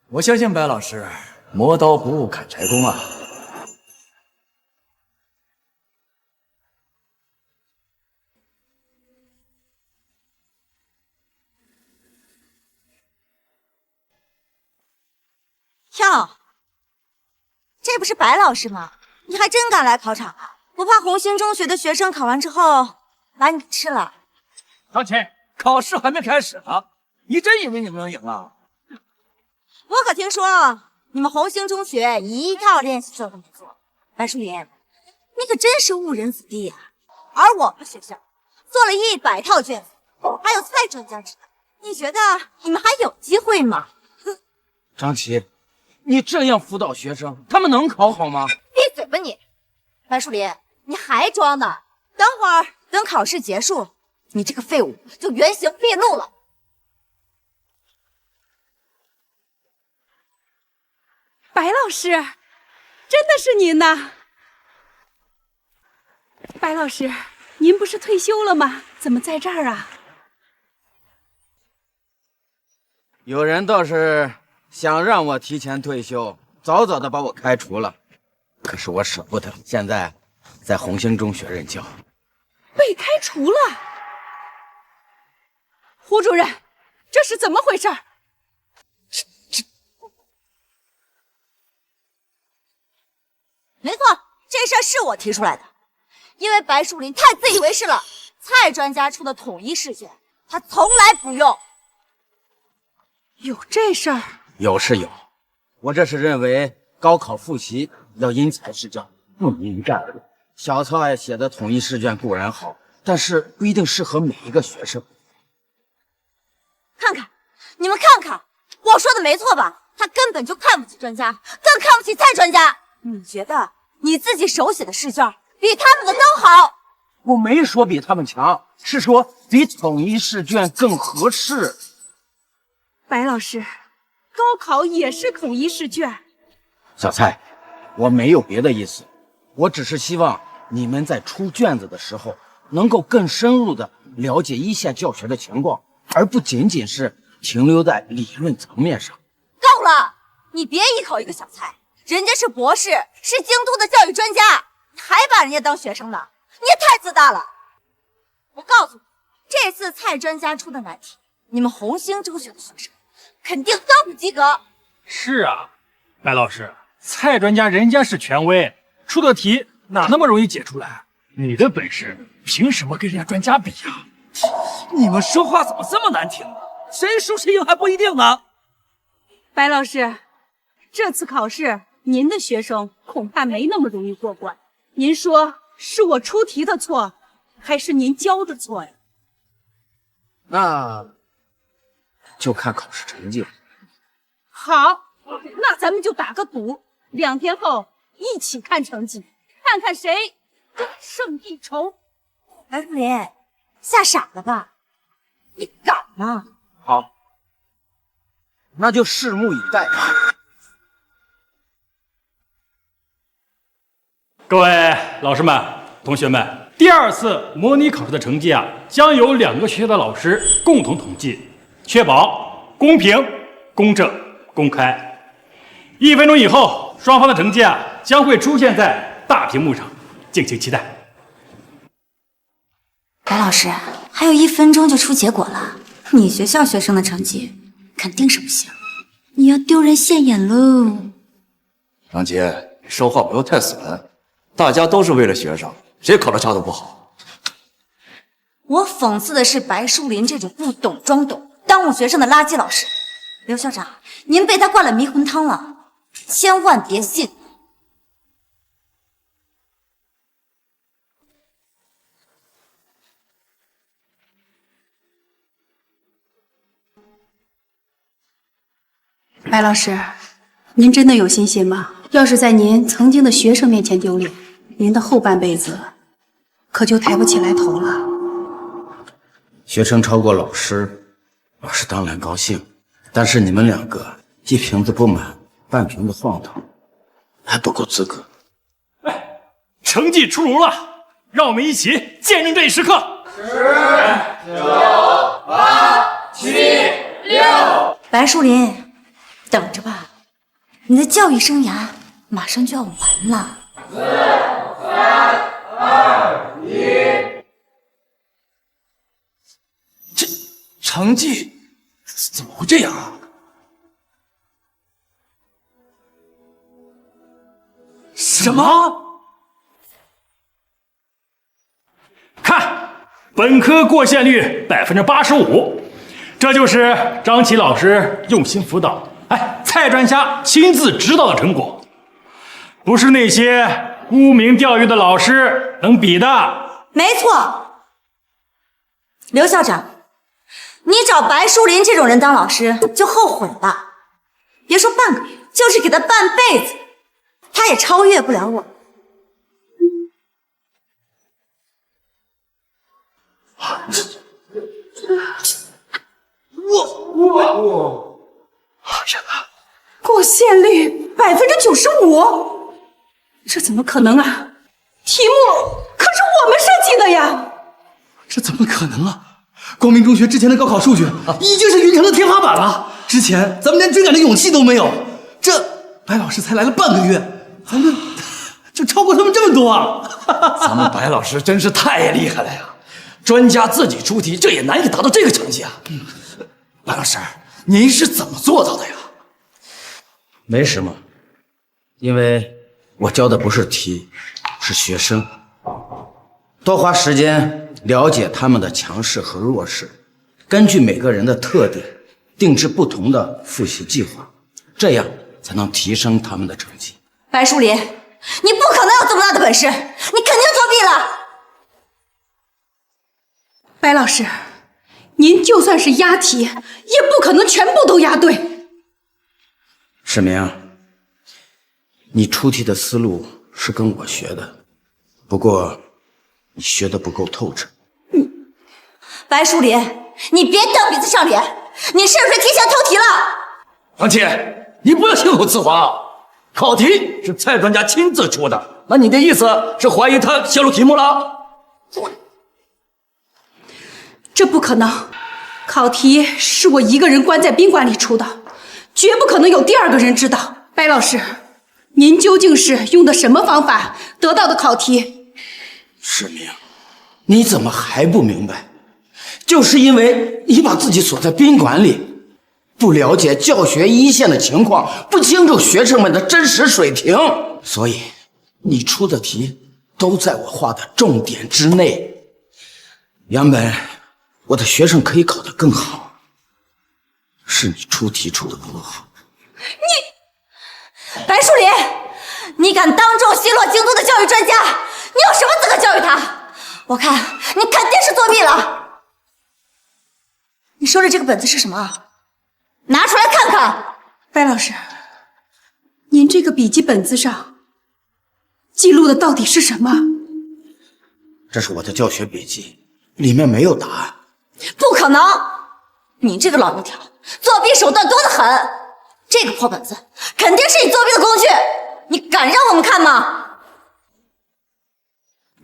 我相信白老师磨刀不误砍柴工啊。哟，这不是白老师吗？你还真敢来考场啊？不怕红星中学的学生考完之后把你吃了？张琪，考试还没开始呢，你真以为你们能赢啊？我可听说你们红星中学一套练习册都没做。白淑云，你可真是误人子弟呀！而我们学校做了100套卷子，还有蔡专家指导，你觉得你们还有机会吗？张琪，你这样辅导学生，他们能考好吗？闭嘴吧你！白树林，你还装呢？等会儿等考试结束，你这个废物就原形毕露了。白老师，真的是您呐！白老师，您不是退休了吗？怎么在这儿啊？有人倒是想让我提前退休，早早的把我开除了，可是我舍不得。现在在红星中学任教。被开除了？胡主任，这是怎么回事？没错，这事儿是我提出来的，因为白树林太自以为是了。蔡专家出的统一试卷，他从来不用。有这事儿？有是有，我这是认为高考复习要因材施教，不因战略。小蔡写的统一试卷固然好，但是不一定适合每一个学生。看看，你们看看，我说的没错吧？他根本就看不起专家，更看不起蔡专家。你觉得你自己手写的试卷比他们的都好？我没说比他们强，是说比统一试卷更合适。白老师，高考也是统一试卷。小蔡，我没有别的意思，我只是希望你们在出卷子的时候能够更深入的了解一线教学的情况，而不仅仅是停留在理论层面上。够了！你别一口一个小蔡，人家是博士，是京都的教育专家，你还把人家当学生呢，你也太自大了。我告诉你，这次蔡专家出的难题，你们红星中学的学生肯定都不及格。是啊，白老师，蔡专家人家是权威，出的题哪那么容易解出来？你的本事凭什么跟人家专家比呀？你们说话怎么这么难听呢？谁输谁赢还不一定呢。白老师，这次考试您的学生恐怕没那么容易过关。您说是我出题的错，还是您教的错呀？那就看考试成绩了。好，那咱们就打个赌，2天后一起看成绩，看看谁更胜一筹。白树林，吓傻了吧？你敢吗？好，那就拭目以待吧。各位老师们、同学们，第2次模拟考试的成绩将由2个学校的老师共同统计，确保公平、公正、公开。1分钟以后，双方的成绩将会出现在大屏幕上，敬请期待。白老师，还有1分钟就出结果了，你学校学生的成绩肯定是不行，你要丢人现眼喽。张杰，你说话不要太损，大家都是为了学生，谁考得差都不好。我讽刺的是白树林这种不懂装懂、耽误学生的垃圾老师。刘校长，您被他灌了迷魂汤了，千万别信。白老师，您真的有信心吗？要是在您曾经的学生面前丢脸，您的后半辈子可就抬不起来头了。学生超过老师，老师当然高兴，但是你们2个一瓶子不满，半瓶子晃荡，还不够资格。成绩出炉了，让我们一起见证这一时刻。10、9、8、7、6。白树林，等着吧，你的教育生涯马上就要完了。4、3、2、1。这成绩怎么会这样啊？什么？看，本科过线率85%，这就是张琪老师用心辅导，蔡专家亲自指导的成果，不是那些沽名钓誉的老师能比的。没错，刘校长，你找白树林这种人当老师就后悔了。别说半个月，就是给他半辈子，他也超越不了我。过线率95%，这怎么可能啊？题目可是我们设计的呀！这怎么可能啊？光明中学之前的高考数据已经是云城的天花板了，之前咱们连追赶的勇气都没有，这白老师才来了半个月，咱们就超过他们这么多啊！咱们白老师真是太厉害了呀！专家自己出题，这也难以达到这个成绩啊！白老师，您是怎么做到的呀？没什么，因为我教的不是题，是学生。多花时间了解他们的强势和弱势，根据每个人的特点定制不同的复习计划，这样才能提升他们的成绩。白树林，你不可能有这么大的本事，你肯定作弊了。白老师，您就算是押题，也不可能全部都押对。世明，你出题的思路是跟我学的，不过你学的不够透彻。白树林，你别蹬鼻子上脸，你是不是提前偷题了？王姐，你不要信口雌黄，考题是蔡专家亲自出的，那你的意思是怀疑他泄露题目了？这不可能，考题是我一个人关在宾馆里出的，绝不可能有第二个人知道。白老师，您究竟是用的什么方法得到的考题？世明，你怎么还不明白？就是因为你把自己锁在宾馆里，不了解教学一线的情况，不清楚学生们的真实水平，所以你出的题都在我画的重点之内。原本我的学生可以考得更好，是你出题出得不好。白树林，你敢当众奚落京都的教育专家，你有什么资格教育他？我看你肯定是作弊了。你收的这个本子是什么？拿出来看看。白老师，您这个笔记本子上记录的到底是什么？这是我的教学笔记，里面没有答案。不可能！你这个老油条，作弊手段多得很。这个破本子肯定是你作弊的工具，你敢让我们看吗？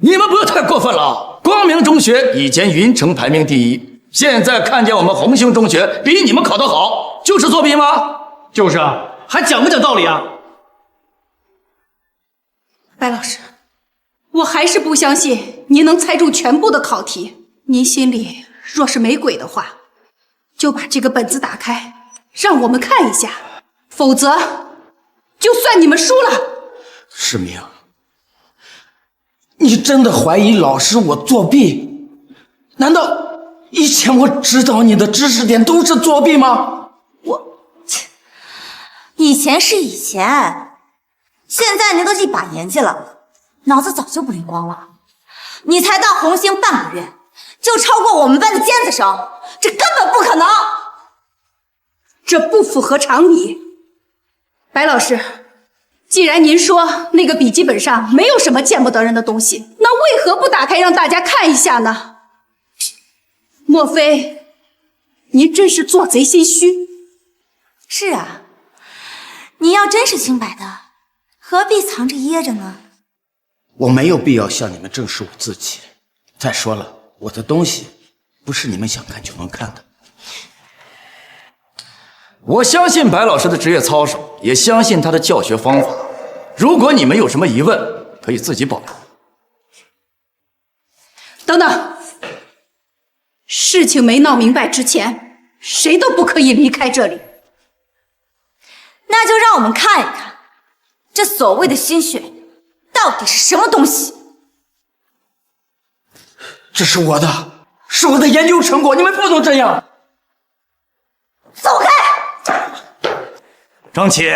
你们不要太过分了！光明中学以前云城排名第1，现在看见我们红星中学比你们考得好，就是作弊吗？就是啊，还讲不讲道理啊？白老师，我还是不相信您能猜中全部的考题。您心里若是没鬼的话，就把这个本子打开，让我们看一下。否则，就算你们输了。世明，你真的怀疑老师我作弊？难道以前我指导你的知识点都是作弊吗？以前是以前，现在您都一把年纪了，脑子早就不灵光了。你才到红星半个月，就超过我们班的尖子生，这根本不可能。这不符合常理。白老师，既然您说那个笔记本上没有什么见不得人的东西，那为何不打开让大家看一下呢？莫非您真是做贼心虚？是啊，你要真是清白的，何必藏着掖着呢？我没有必要向你们证实我自己。再说了，我的东西不是你们想看就能看的。我相信白老师的职业操守，也相信他的教学方法。如果你们有什么疑问，可以自己保留。等等，事情没闹明白之前，谁都不可以离开这里。那就让我们看一看，这所谓的心血到底是什么东西。这是我的研究成果，你们不能这样。走开！张琪，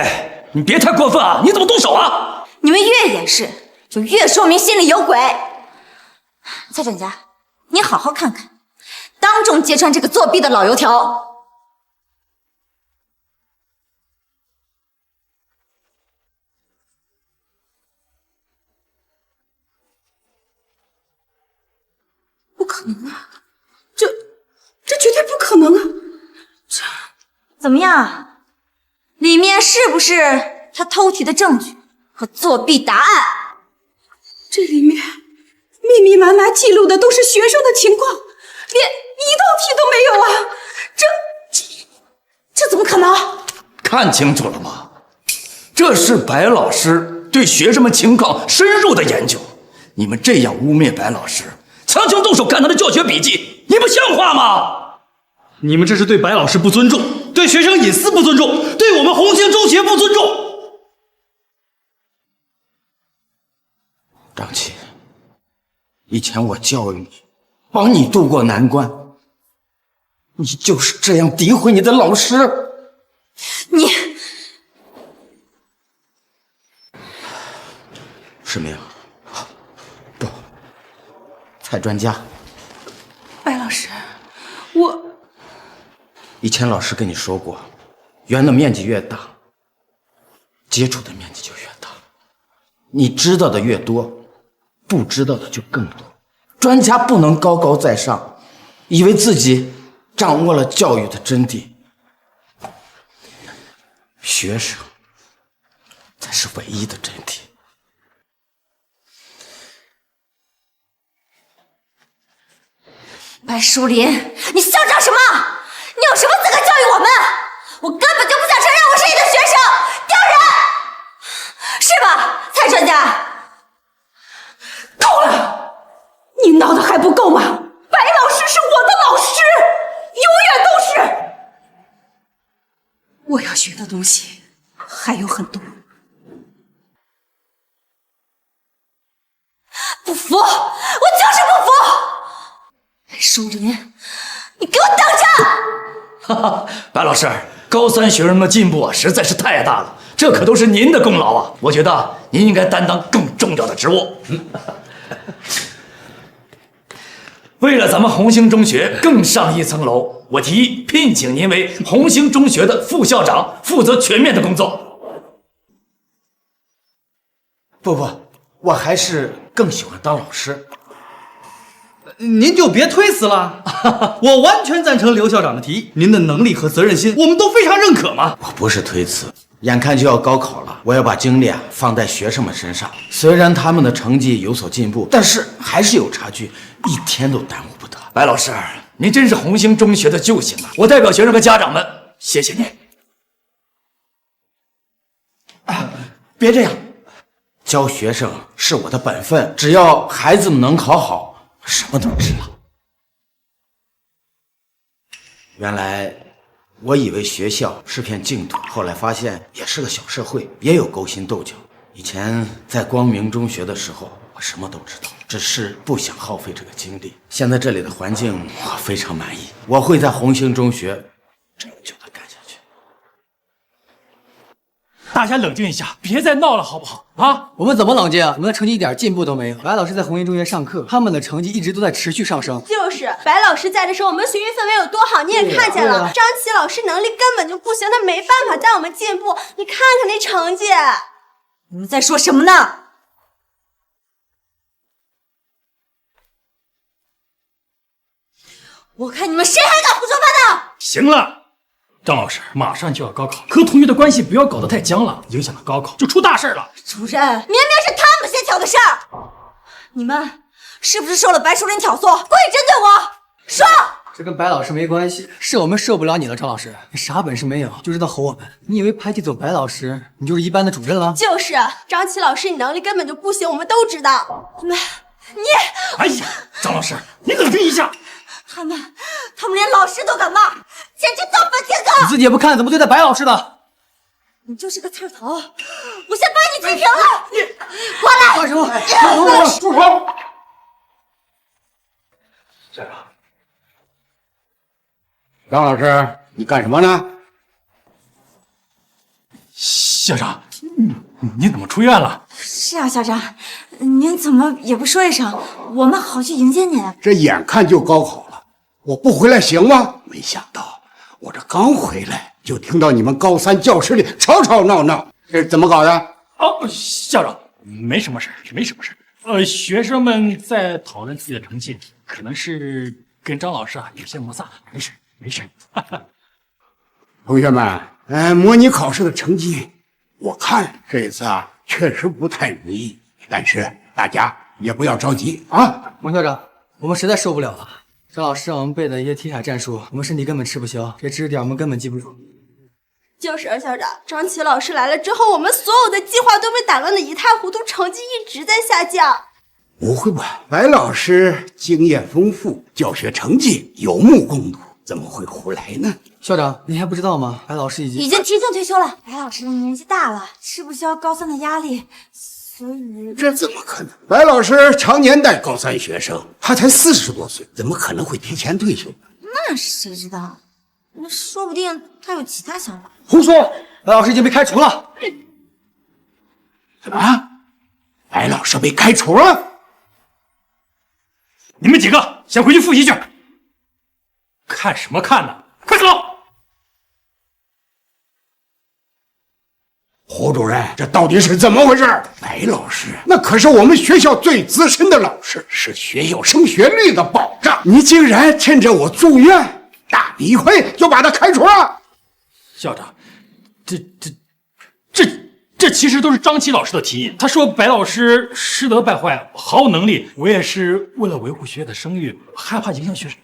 你别太过分啊！你怎么动手啊？你们越掩饰，就越说明心里有鬼。蔡专家，你好好看看，当众揭穿这个作弊的老油条。不可能啊！这绝对不可能啊！这怎么样？里面是不是他偷题的证据和作弊答案？这里面密密麻麻记录的都是学生的情况，连一道题都没有啊！这怎么可能？看清楚了吗？这是白老师对学生们情况深入的研究。你们这样污蔑白老师，强行动手看他的教学笔记，你们像话吗？你们这是对白老师不尊重，对学生隐私不尊重，对我们红星中学不尊重。张琪，以前我教育你，帮你渡过难关，你就是这样诋毁你的老师。你，世明，不，蔡专家，白老师，以前老师跟你说过，圆的面积越大，接触的面积就越大。你知道的越多，不知道的就更多。专家不能高高在上，以为自己掌握了教育的真谛。学生才是唯一的真谛。白树林，你嚣张什么？你有什么资格教育我们？我根本就不想承认我吧，蔡专家。够了！你闹的还不够吗？白老师是我的老师，永远都是。我要学的东西还有很多。不服，我就是不服！白淑林，你给我等着！哈哈，白老师，高三学生的进步实在是太大了，这可都是您的功劳啊！我觉得您应该担当更重要的职务。为了咱们红星中学更上一层楼，我提议聘请您为红星中学的副校长，负责全面的工作。不，我还是更喜欢当老师。您就别推辞了，我完全赞成刘校长的提议，您的能力和责任心我们都非常认可嘛。我不是推辞，眼看就要高考了，我要把精力放在学生们身上。虽然他们的成绩有所进步，但是还是有差距，一天都耽误不得。白老师，您真是红星中学的救星啊！我代表学生和家长们谢谢您。别这样，教学生是我的本分，只要孩子们能考好，什么都值了。原来我以为学校是片净土，后来发现也是个小社会，也有勾心斗角。以前在光明中学的时候，我什么都知道，只是不想耗费这个精力。现在这里的环境我非常满意，我会在红星中学长久的干下去。大家冷静一下，别再闹了，好不好？啊，我们怎么冷静啊？我们的成绩一点进步都没有。白老师在红星中学上课，他们的成绩一直都在持续上升。就是白老师在的时候，我们学习氛围有多好，你也看见了。张琪老师能力根本就不行，他没办法带我们进步。你看看那成绩。你们在说什么呢？我看你们谁还敢胡说八道！行了，张老师，马上就要高考，和同学的关系不要搞得太僵了，影响了高考就出大事了。主任，明明是他们先挑的事儿，你们是不是受了白淑林挑唆，故意针对我？说！这跟白老师没关系，是我们受不了你了，张老师，你啥本事没有，就知道吼我们。你以为排挤走白老师，你就是一般的主任了？就是张琪老师，你能力根本就不行，我们都知道。你，哎呀，张老师，你冷静一下。他们连老师都敢骂，简直造反天狗！你自己也不看怎么对待白老师的？你就是个刺头，我先把你踢平了！你过来！干什么？住手！校长，张老师，你干什么呢？校长，你怎么出院了？是啊，校长，您怎么也不说一声，我们好去迎接您。这眼看就高考了，我不回来行吗？没想到我这刚回来，就听到你们高三教室里吵吵闹闹，这是怎么搞的？哦，校长，没什么事，没什么事。学生们在讨论自己的成绩，可能是跟张老师有些摩擦，没事，没事。同学们，模拟考试的成绩，我看这一次确实不太如意，但是大家也不要着急啊。王校长，我们实在受不了了。张老师让我们背的一些题海战术，我们身体根本吃不消，这知识点我们根本记不住。就是校长，张琪老师来了之后，我们所有的计划都被打乱的一塌糊涂，成绩一直在下降。不会吧，白老师经验丰富，教学成绩有目共睹，怎么会胡来呢？校长，你还不知道吗？白老师已经提前退休了。白老师年纪大了，吃不消高三的压力，所以这怎么可能？白老师常年带高三学生，他才40多岁，怎么可能会提前退休？那谁知道？那说不定他有其他想法。胡说！白老师已经被开除了。什么？白老师被开除了？你们几个先回去复习去。看什么看呢？快走！胡主任，这到底是怎么回事？白老师那可是我们学校最资深的老师，是学校升学率的保障。你竟然趁着我住院大笔一挥就把他开除了？校长，这其实都是张琪老师的提议。他说白老师师德败坏，毫无能力。我也是为了维护学校的声誉，害怕影响学生。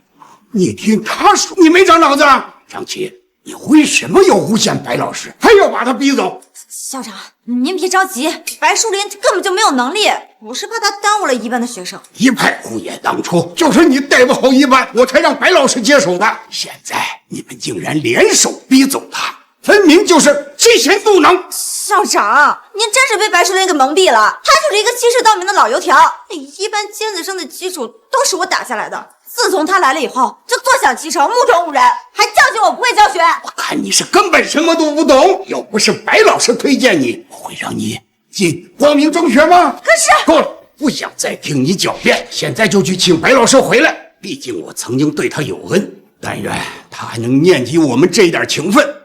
你听他说，你没长脑子啊？张琪，你为什么要诬陷白老师，还要把他逼走？校长，您别着急，白树林根本就没有能力，我是怕他耽误了一班的学生。一派胡言，当初就是你带不好一班，我才让白老师接手的。现在你们竟然联手逼走他，分明就是欺贤妒能。校长，您真是被白树林给蒙蔽了，他就是一个欺世盗名的老油条。那一班尖子生的基础都是我打下来的，自从他来了以后，就坐享其成，目中无人，还教训我不会教学。我看你是根本什么都不懂，要不是白老师推荐你，我会让你进光明中学吗？可是够了，不想再听你狡辩，现在就去请白老师回来。毕竟我曾经对他有恩，但愿他还能念及我们这一点情分。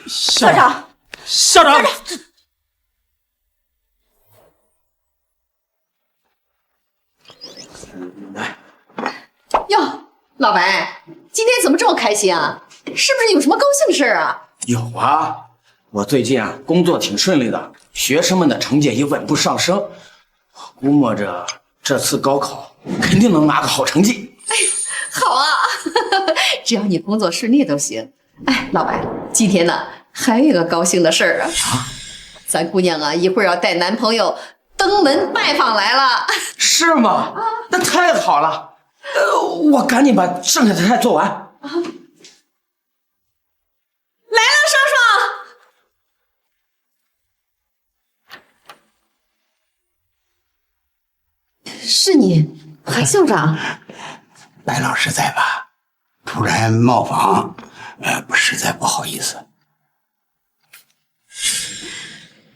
校长，校长，哟，老白，今天怎么这么开心啊？是不是有什么高兴的事儿啊？有啊，我最近工作挺顺利的，学生们的成绩也稳步上升，估摸着这次高考肯定能拿个好成绩。哎，好啊，只要你工作顺利都行。哎，老白，今天呢还有一个高兴的事儿啊！咱姑娘啊，一会儿要带男朋友登门拜访来了。是吗？那太好了。我赶紧把剩下的菜做完。来了，双双。是你，韩校长。白老师在吧？突然冒访，实在不好意思。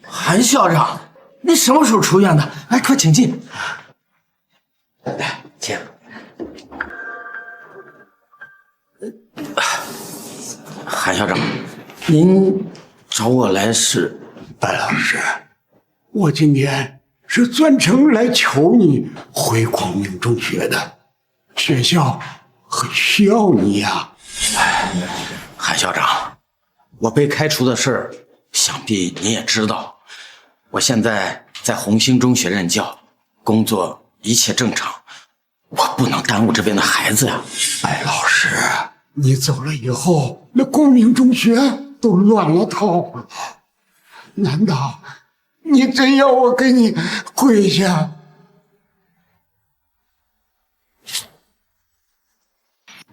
韩校长，你什么时候出院的？来，快请进。来，请。韩校长，您找我来是？白老师，我今天是专程来求你回光明中学的，学校很需要你呀。韩校长，我被开除的事儿，想必你也知道。我现在在红星中学任教，工作一切正常，我不能耽误这边的孩子呀。白老师，你走了以后，那光明中学都乱了套了。难道你真要我给你跪下？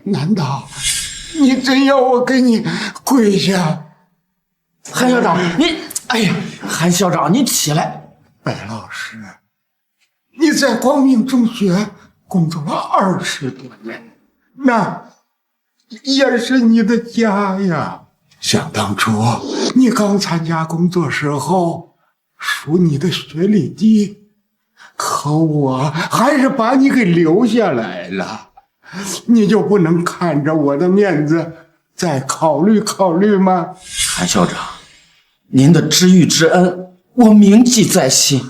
难道你真要我给你跪下？韩校长，你，哎呀，韩校长，你起来。白老师，你在光明中学工作了20多年，那也是你的家呀。想当初你刚参加工作时候，数你的学历低，可我还是把你给留下来了。你就不能看着我的面子再考虑考虑吗？韩校长，您的知遇之恩我铭记在心，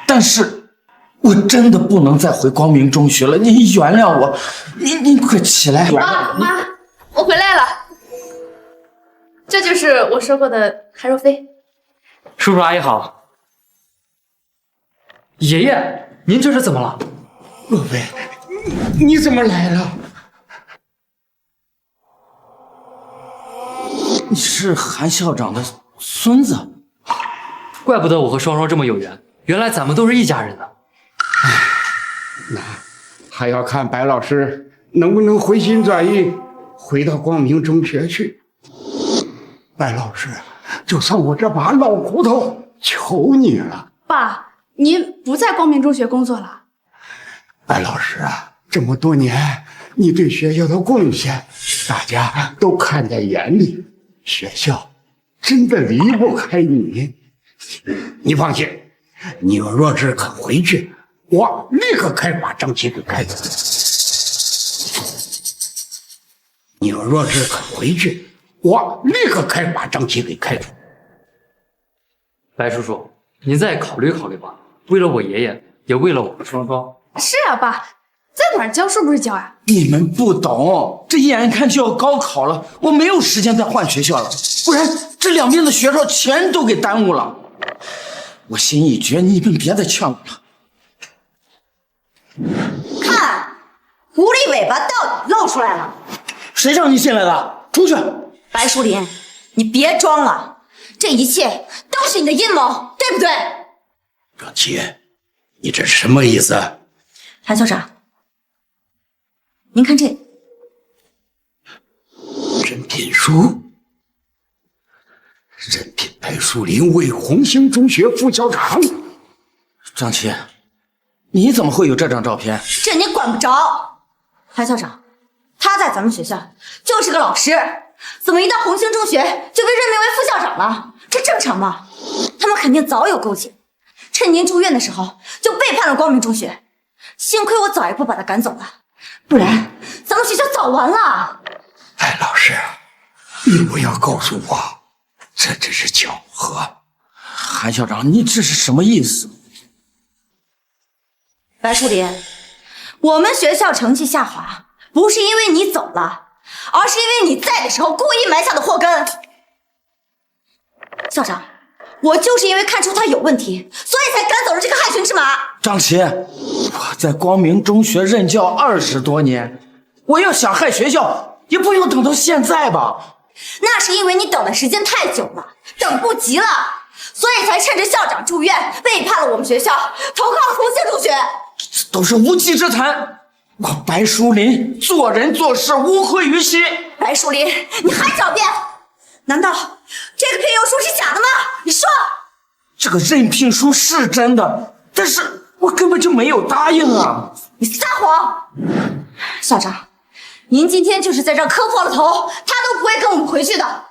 但是我真的不能再回光明中学了，您原谅我。您快起来。妈，我回来了，这就是我说过的韩若飞。叔叔阿姨好。爷爷，您这是怎么了？若飞，你怎么来了？你是韩校长的孙子，怪不得我和双双这么有缘，原来咱们都是一家人呢。那还要看白老师能不能回心转意，回到光明中学去。白老师，就算我这把老骨头求你了。爸，您不在光明中学工作了？白老师啊，这么多年你对学校的贡献，大家都看在眼里，学校真的离不开你。你放心，你若是肯回去，我立刻开把张琪给开除。你若是肯回去，我立刻开把张琪给开除。白叔叔，您再考虑考虑吧，为了我爷爷，也为了我和双双。是啊，爸，在哪儿教是不是教啊？你们不懂，这眼看就要高考了，我没有时间再换学校了，不然这两边的学校全都给耽误了。我心一决，你们别再劝我了。看，狐狸尾巴到底露出来了。谁让你进来的？出去！白淑林，你别装了，这一切都是你的阴谋，对不对？张琪，你这是什么意思？韩校长，您看这任聘书，任聘白树林为红星中学副校长。张琪，你怎么会有这张照片？这你管不着。韩校长，他在咱们学校就是个老师，怎么一到红星中学就被任命为副校长了？这正常吗？他们肯定早有勾结，趁您住院的时候就背叛了光明中学。幸亏我早一步把他赶走了，不然咱们学校早完了。白老师，你不要告诉我这只是巧合。韩校长，你这是什么意思？白树林，我们学校成绩下滑，不是因为你走了，而是因为你在的时候故意埋下的祸根。校长，我就是因为看出他有问题，所以才赶走了这个害群之马。张琪，我在光明中学任教20多年，我要想害学校，也不用等到现在吧？那是因为你等的时间太久了，等不及了，所以才趁着校长住院，背叛了我们学校，投靠了红星中学。这都是无稽之谈。我白淑林做人做事无愧于心。白淑林，你还狡辩？难道这个聘用书是假的吗？你说。这个任聘书是真的，但是我根本就没有答应啊！你撒谎！校长，您今天就是在这儿磕破了头，他都不会跟我们回去的。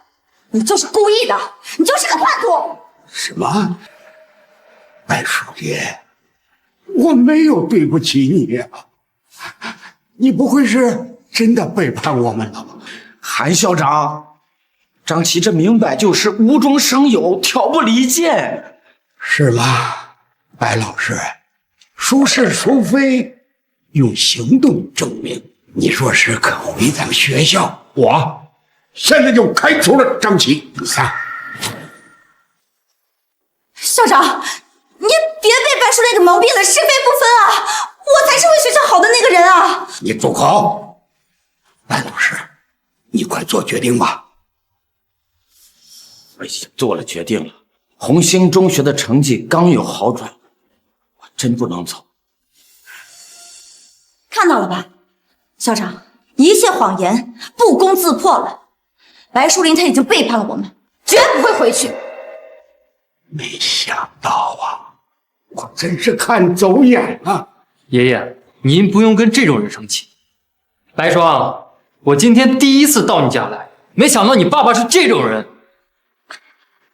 你就是故意的，你就是个叛徒！什么？白淑林，我没有对不起你啊！你不会是真的背叛我们了吧？韩校长，张琪这明摆就是无中生有，挑拨离间。是吗？白老师，孰是孰非，用行动证明。你若是肯回咱们学校，我现在就开除了张琪。校长，你别被白淑莲给蒙蔽了，是非不分啊！我才是为学校好的那个人啊！你住口！白老师，你快做决定吧。我已经做了决定了。红星中学的成绩刚有好转，我真不能走。看到了吧，校长，一切谎言不攻自破了。白淑林他已经背叛了我们，绝不会回去。没想到啊，我真是看走眼了。爷爷，您不用跟这种人生气。白霜，我今天第一次到你家来，没想到你爸爸是这种人。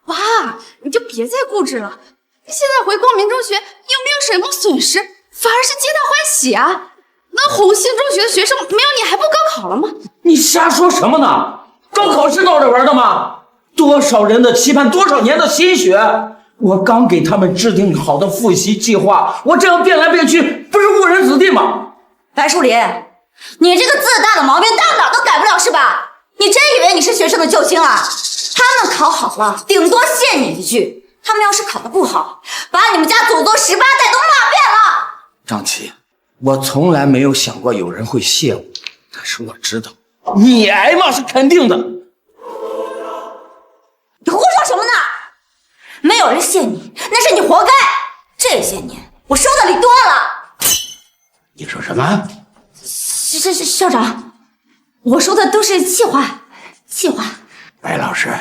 爸，你就别再固执了。现在回光明中学又没有什么损失，反而是皆大欢喜啊！那红星中学的学生没有你还不高考了吗？你瞎说什么呢？高考是闹着玩的吗？多少人的期盼，多少年的心血，我刚给他们制定好的复习计划，我这样变来变去，不是误人子弟吗？白树林，你这个自大的毛病到哪都改不了是吧？你真以为你是学生的救星啊？他们考好了，顶多谢你一句；他们要是考得不好，把你们家祖宗18代都骂遍了。张琪，我从来没有想过有人会谢我，但是我知道你挨骂是肯定的。你胡说什么呢？没有人谢你，那是你活该。这些年我收的礼多了。你说什么？校长，我说的都是气话，气话。白老师，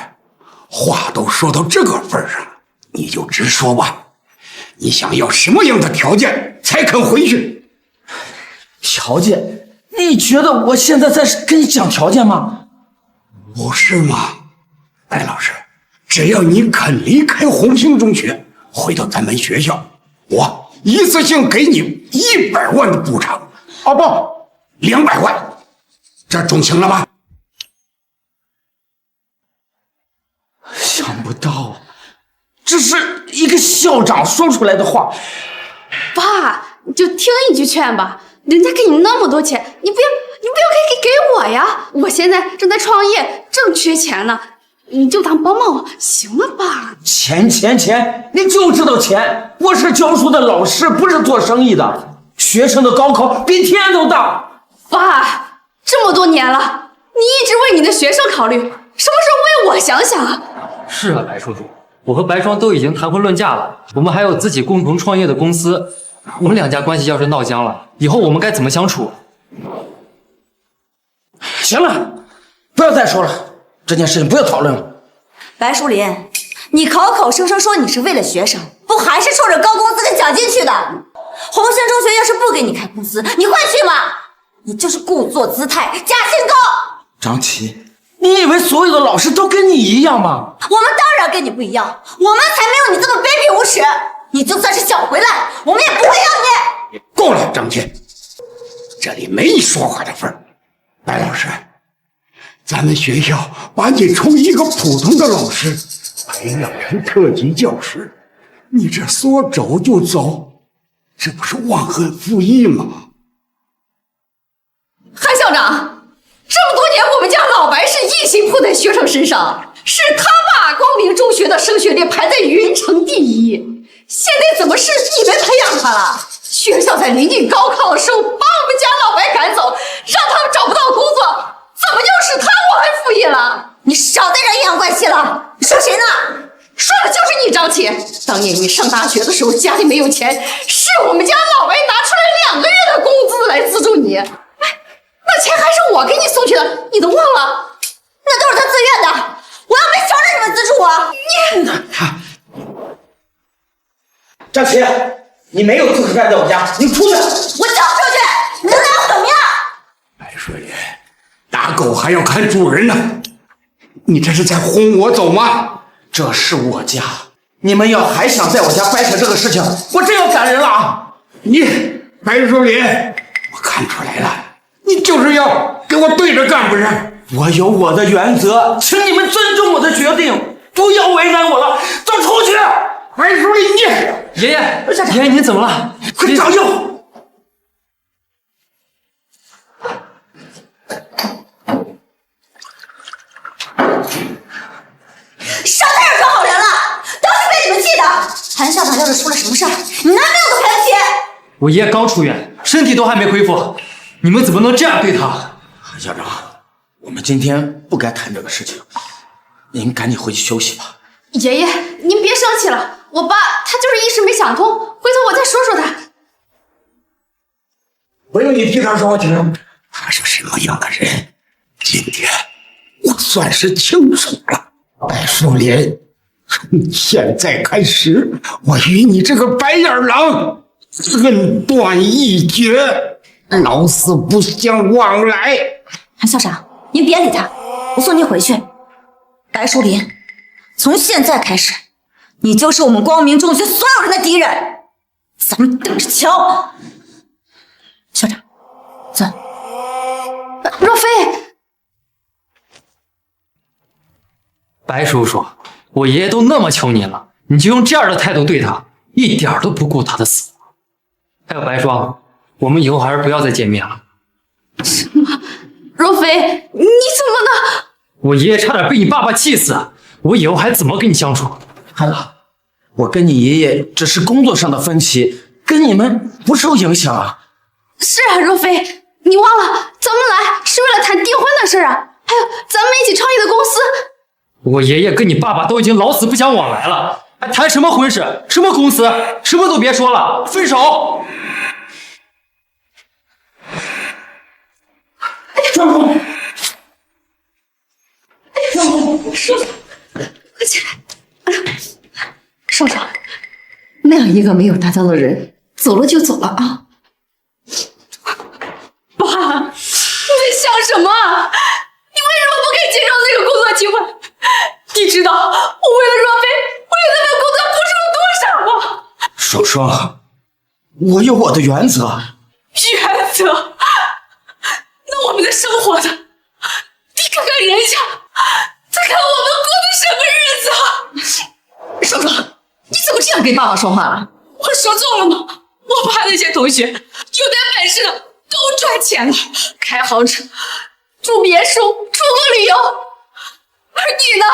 话都说到这个份上，你就直说吧。你想要什么样的条件才肯回去？条件？你觉得我现在在跟你讲条件吗？不是吗？白老师，只要你肯离开红星中学，回到咱们学校，我一次性给你100万的补偿。哦不，200万，这中行了吧？想不到，这是一个校长说出来的话。爸，你就听一句劝吧，人家给你那么多钱，你不要给我呀！我现在正在创业，正缺钱呢，你就当帮帮我，行了吧？钱，你就知道钱！我是教书的老师，不是做生意的。学生的高考比天都大。爸，这么多年了，你一直为你的学生考虑，什么时候为我想想啊？是啊，白叔叔，我和白霜都已经谈婚论嫁了，我们还有自己共同创业的公司，我们2家关系要是闹僵了，以后我们该怎么相处？行了，不要再说了，这件事情不要讨论了。白淑林，你口口声声说你是为了学生，不还是冲着高工资跟奖金去的？红星中学要是不给你开工资，你会去吗？你就是故作姿态，假清高。张琪，你以为所有的老师都跟你一样吗？我们当然跟你不一样，我们才没有你这么卑鄙无耻。你就算是想回来，我们也不会要你。够了，张琪，这里没你说话的份儿。白老师，咱们学校把你从一个普通的老师培养成特级教师，你这说走就走，这不是忘恩负义吗？韩校长，这么多年我们家老白是一心扑在学生身上，是他把光明中学的升学率排在云城第1，现在怎么是你们培养他了？学校在临近高考的时候把我们家老白赶走，让他们找不到工作，怎么又是他忘恩负义了？你少在这阴阳怪气了，你说谁呢？说的就是你张琪。当年你上大学的时候家里没有钱，是我们家老白拿出来2个月的工资来资助你。那钱还是我给你送去的，你都忘了？那都是他自愿的，我又没求着你们资助我。张琪，你没有资格站在我家，你出去！我就出去，你能拿我怎么样？白水莲，打狗还要看主人呢，你这是在轰我走吗？这是我家，你们要还想在我家掰扯这个事情，我真要赶人了啊！你白水莲，我看出来了，你就是要给我对着干不是？我有我的原则，请你们尊重我的决定，不要为难我了，都出去！白水莲，你爷爷，您怎么了？快找药！少在这装好人了，都是被你们气的。韩校长要是出了什么事儿，你拿命都赔不起。我爷爷刚出院，身体都还没恢复，你们怎么能这样对他？韩校长，我们今天不该谈这个事情，您赶紧回去休息吧。爷爷，您别生气了，我爸他就是一时没想通，回头我再说说他。不用你替他说情，他是什么样的人，今天我算是清楚了。白淑莲，从现在开始，我与你这个白眼狼恩断义绝，老死不相往来。韩校长，您别理他，我送您回去。白淑林，从现在开始，你就是我们光明中学所有人的敌人，咱们等着瞧。校长，走。若飞，白叔叔，我爷爷都那么求您了，你就用这样的态度对他，一点都不顾他的死活。还有白霜，我们以后还是不要再见面了。什么？若飞，你怎么了？我爷爷差点被你爸爸气死，我以后还怎么跟你相处？好了，我跟你爷爷只是工作上的分歧，跟你们不受影响啊。是啊，若飞，你忘了咱们来是为了谈订婚的事啊，还有咱们一起创业的公司。我爷爷跟你爸爸都已经老死不相往来了，还谈什么婚事，什么公司，什么都别说了，分手！少峰，少总，快起来！少总，那样一个没有担当的人，走了就走了啊！爸，你在想什么？你为什么不给金城那个工作机会？你知道我为了若飞，为了那份工作付出了多少吗？双双，我有我的原则。原则？那我们的生活呢？你看看人家，再看我们过的什么日子？少壮，你怎么这样跟爸爸说话了？我说错了吗？我爸那些同学有点本事的都赚钱了，开豪车，住别墅，出国旅游，而你呢，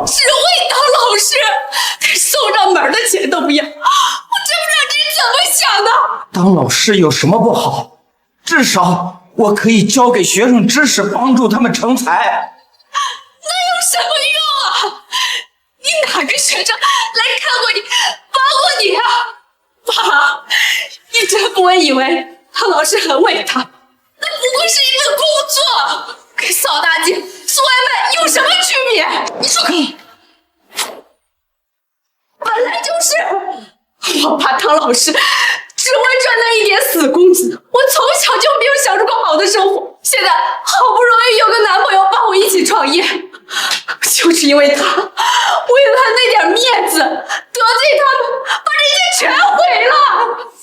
只会当老师，连送上门的钱都不要，我真不知道你是怎么想的。当老师有什么不好？至少我可以教给学生知识，帮助他们成才。那有什么用啊？你哪个学生来看过你、帮过你啊？爸，你真不会以为他老师很为他？那不过是一份工作，跟扫大街、送外卖有什么区别？你说本来就是，我爸当老师只会赚那一点死工资，我从小就没有享受过好的生活。现在好不容易有个男朋友帮我一起创业，就是因为他，为了他那点面子，得罪他们，把人家全毁了。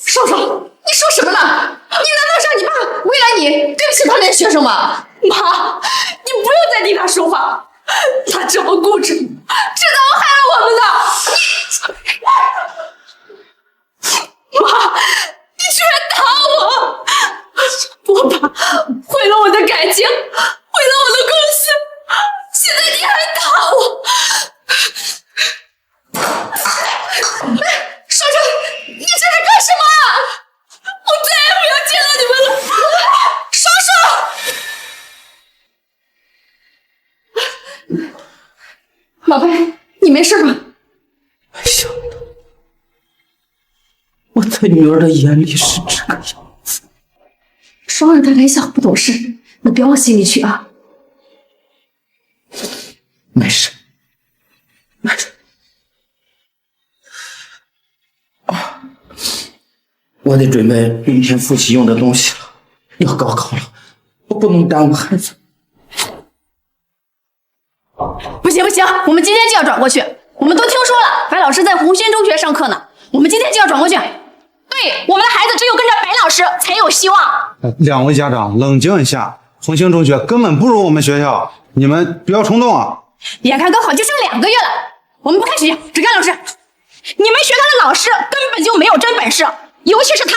少少，你说什么呢？你难道让你爸为了你对不起他那学生吗？妈，你不用再替他说话，他这么固执，迟早会害了我们的。妈，你居然打我！我爸毁了我的感情，毁了我的公司，现在你还打我！少少，你这是干什么？我再也不要见到你们了！少少，宝贝，你没事吧？没想到，我在女儿的眼里是这个样子。双儿他还小不懂事，你别往心里去啊。没事，没事。我得准备明天复习用的东西了。要高考了，我不能耽误孩子。不行不行，我们今天就要转过去。我们都听说了，白老师在红星中学上课呢，我们今天就要转过去。对，我们的孩子只有跟着白老师才有希望。两位家长冷静一下，红星中学根本不如我们学校，你们不要冲动啊！眼看高考就剩2个月了，我们不看时间，只看老师。你们学校的老师根本就没有真本事，尤其是他。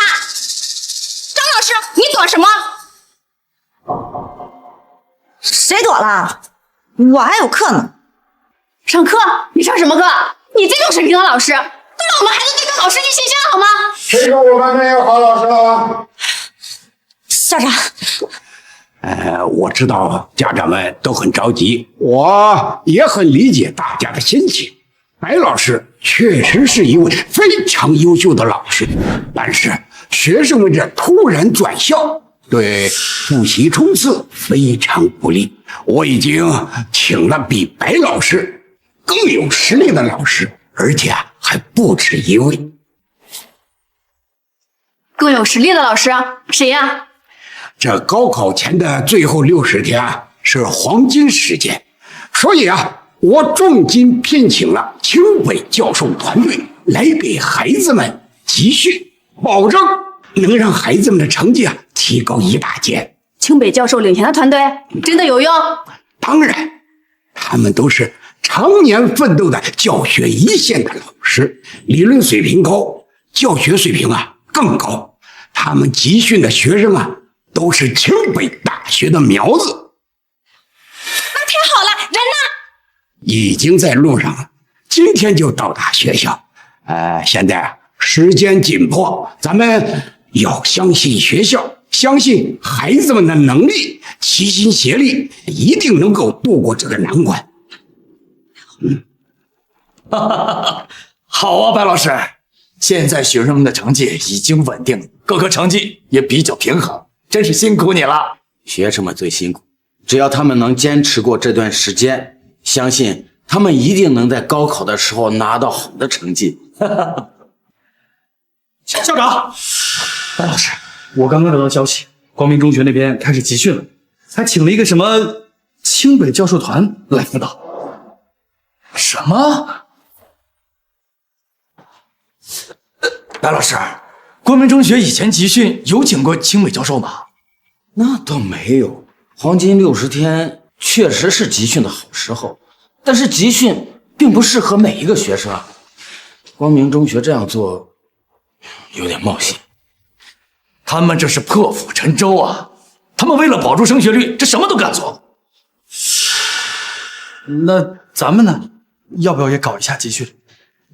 张老师，你躲什么？谁躲了？我还有课呢。上课？你上什么课？你这种水平的老师，都让我们孩子对这老师没信心了好吗？谁说我们没有好老师了？校长，我知道家长们都很着急，我也很理解大家的心情。白老师确实是一位非常优秀的老师，但是学生们这突然转校，对复习冲刺非常不利。我已经请了比白老师更有实力的老师，而且还不止一位。更有实力的老师啊？谁呀？这高考前的最后60天是黄金时间，所以我重金聘请了清北教授团队来给孩子们集训，保证能让孩子们的成绩提高一大截。清北教授领衔的团队真的有用？当然，他们都是常年奋斗的教学一线的老师，理论水平高，教学水平更高。他们集训的学生都是清北大学的苗子。那太好了，人呢？已经在路上了，今天就到达学校。现在时间紧迫，咱们要相信学校，相信孩子们的能力，齐心协力，一定能够度过这个难关。好啊，白老师，现在学生们的成绩已经稳定了，各科成绩也比较平衡，真是辛苦你了。学生们最辛苦，只要他们能坚持过这段时间，相信他们一定能在高考的时候拿到好的成绩。校长，白老师，我刚刚得到消息，光明中学那边开始集训了，还请了一个什么清北教授团来辅导。什么？白老师，光明中学以前集训有请过清北教授吗？那倒没有，黄金60天确实是集训的好时候，但是集训并不适合每一个学生啊。光明中学这样做有点冒险。他们这是破釜沉舟啊！他们为了保住升学率，这什么都敢做。那咱们呢？要不要也搞一下集训？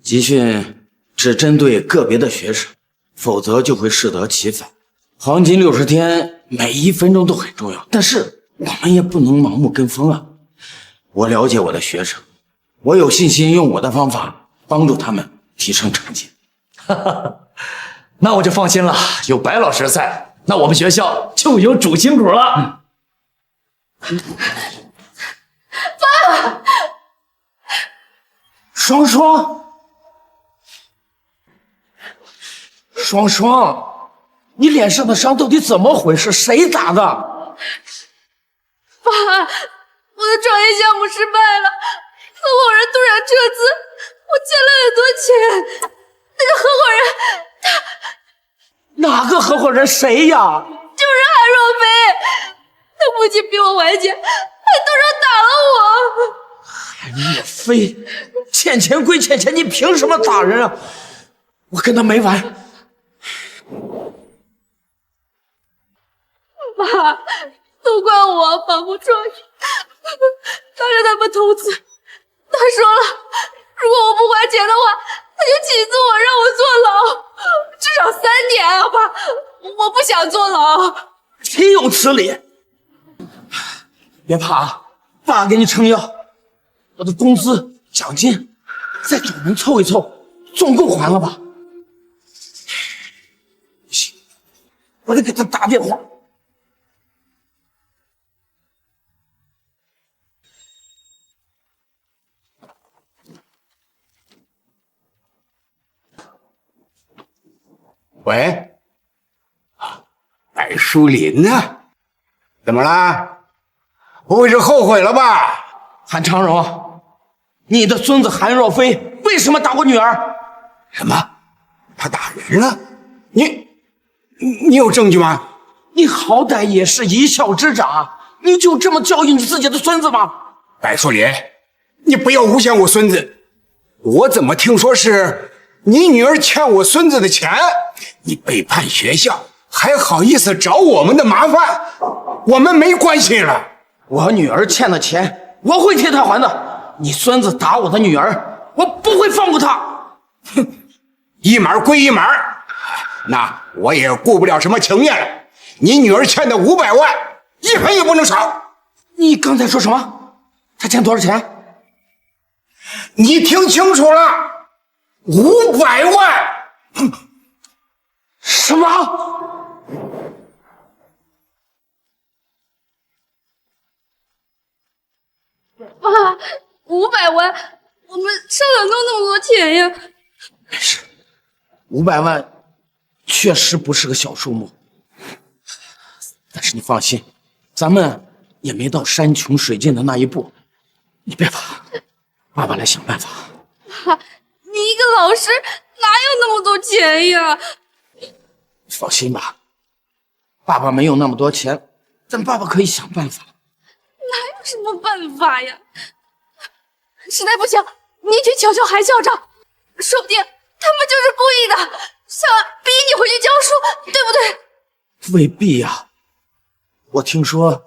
集训只针对个别的学生，否则就会适得其反。黄金60天，每一分钟都很重要，但是我们也不能盲目跟风啊。我了解我的学生，我有信心用我的方法帮助他们提升成绩。那我就放心了，有白老师在，那我们学校就有主心骨了。爸，双双，你脸上的伤到底怎么回事？谁打的？爸，我的创业项目失败了，合伙人突然撤资，我欠了很多钱。那个合伙人哪个合伙人？谁呀？就是韩若飞，他不仅逼我还钱，还动手打了我。韩若飞，欠钱归欠钱，你凭什么打人啊？我跟他没完。爸，都怪我反复创业，当着他们投资。他说了，如果我不还钱的话，他就起诉我，让我坐牢，至少3年啊！爸，我不想坐牢。岂有此理！别怕啊，爸给你撑腰。我的工资、奖金，再找人凑一凑，总够还了吧？不行，我得给他打电话。喂，白淑林呢？怎么了？不会是后悔了吧？韩长荣，你的孙子韩若飞为什么打我女儿？什么？他打人了？你有证据吗？你好歹也是一校之长，你就这么教育你自己的孙子吗？白淑林，你不要诬陷我孙子。我怎么听说是你女儿欠我孙子的钱？你背叛学校，还好意思找我们的麻烦？我们没关系了。我女儿欠的钱，我会替她还的。你孙子打我的女儿，我不会放过他。哼，一码归一码，那我也顾不了什么情面了。你女儿欠的500万，一分也不能少。你刚才说什么？她欠多少钱？你听清楚了，500万。什么？爸，500万，我们上哪弄那么多钱呀？没事，500万确实不是个小数目，但是你放心，咱们也没到山穷水尽的那一步。你别怕，爸爸来想办法。爸，你一个老师哪有那么多钱呀？放心吧，爸爸没有那么多钱，但爸爸可以想办法。哪有什么办法呀？实在不行，你去求求韩校长，说不定他们就是故意的，想逼你回去教书，对不对？未必呀。我听说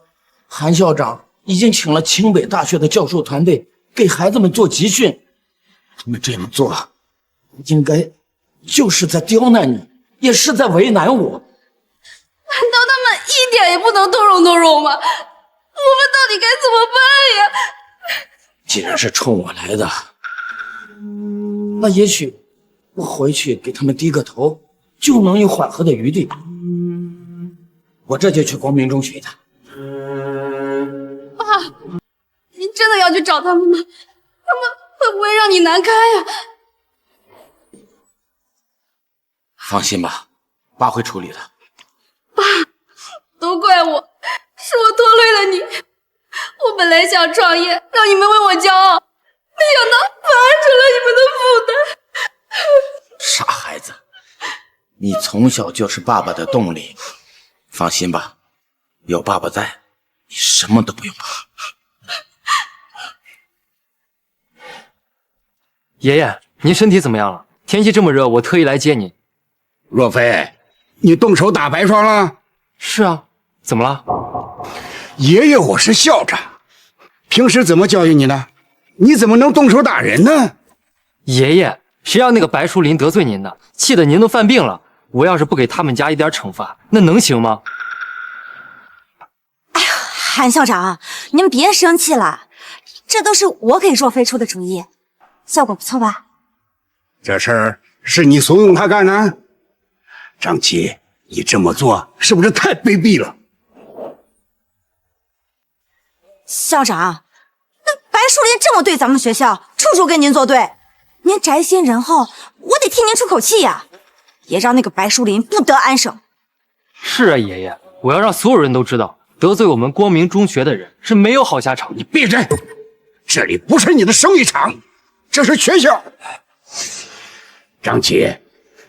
韩校长已经请了清北大学的教授团队给孩子们做集训，他们这么做，应该就是在刁难你，也是在为难我。难道他们一点也不能动容吗？我们到底该怎么办呀？既然是冲我来的，那也许我回去给他们低个头，就能有缓和的余地。我这就去光明中学一趟。爸，您真的要去找他们吗？他们会不会让你难堪呀？放心吧，爸会处理的。爸，都怪我，是我拖累了你。我本来想创业，让你们为我骄傲，没想到反而成了你们的负担。傻孩子，你从小就是爸爸的动力。放心吧，有爸爸在，你什么都不用怕。爷爷，您身体怎么样了？天气这么热，我特意来接您。若飞，你动手打白霜了？是啊，怎么了？爷爷，我是校长，平时怎么教育你的？你怎么能动手打人呢？爷爷，谁让那个白淑林得罪您的，气得您都犯病了，我要是不给他们家一点惩罚，那能行吗？韩校长，您别生气了，这都是我给若飞出的主意，效果不错吧？这事儿是你怂恿他干的？张琪，你这么做是不是太卑鄙了？校长，那白树林这么对咱们学校，处处跟您作对，您宅心仁厚，我得替您出口气呀，也让那个白树林不得安生。是啊，爷爷，我要让所有人都知道，得罪我们光明中学的人是没有好下场。你闭嘴！这里不是你的生意场，这是学校。张琪，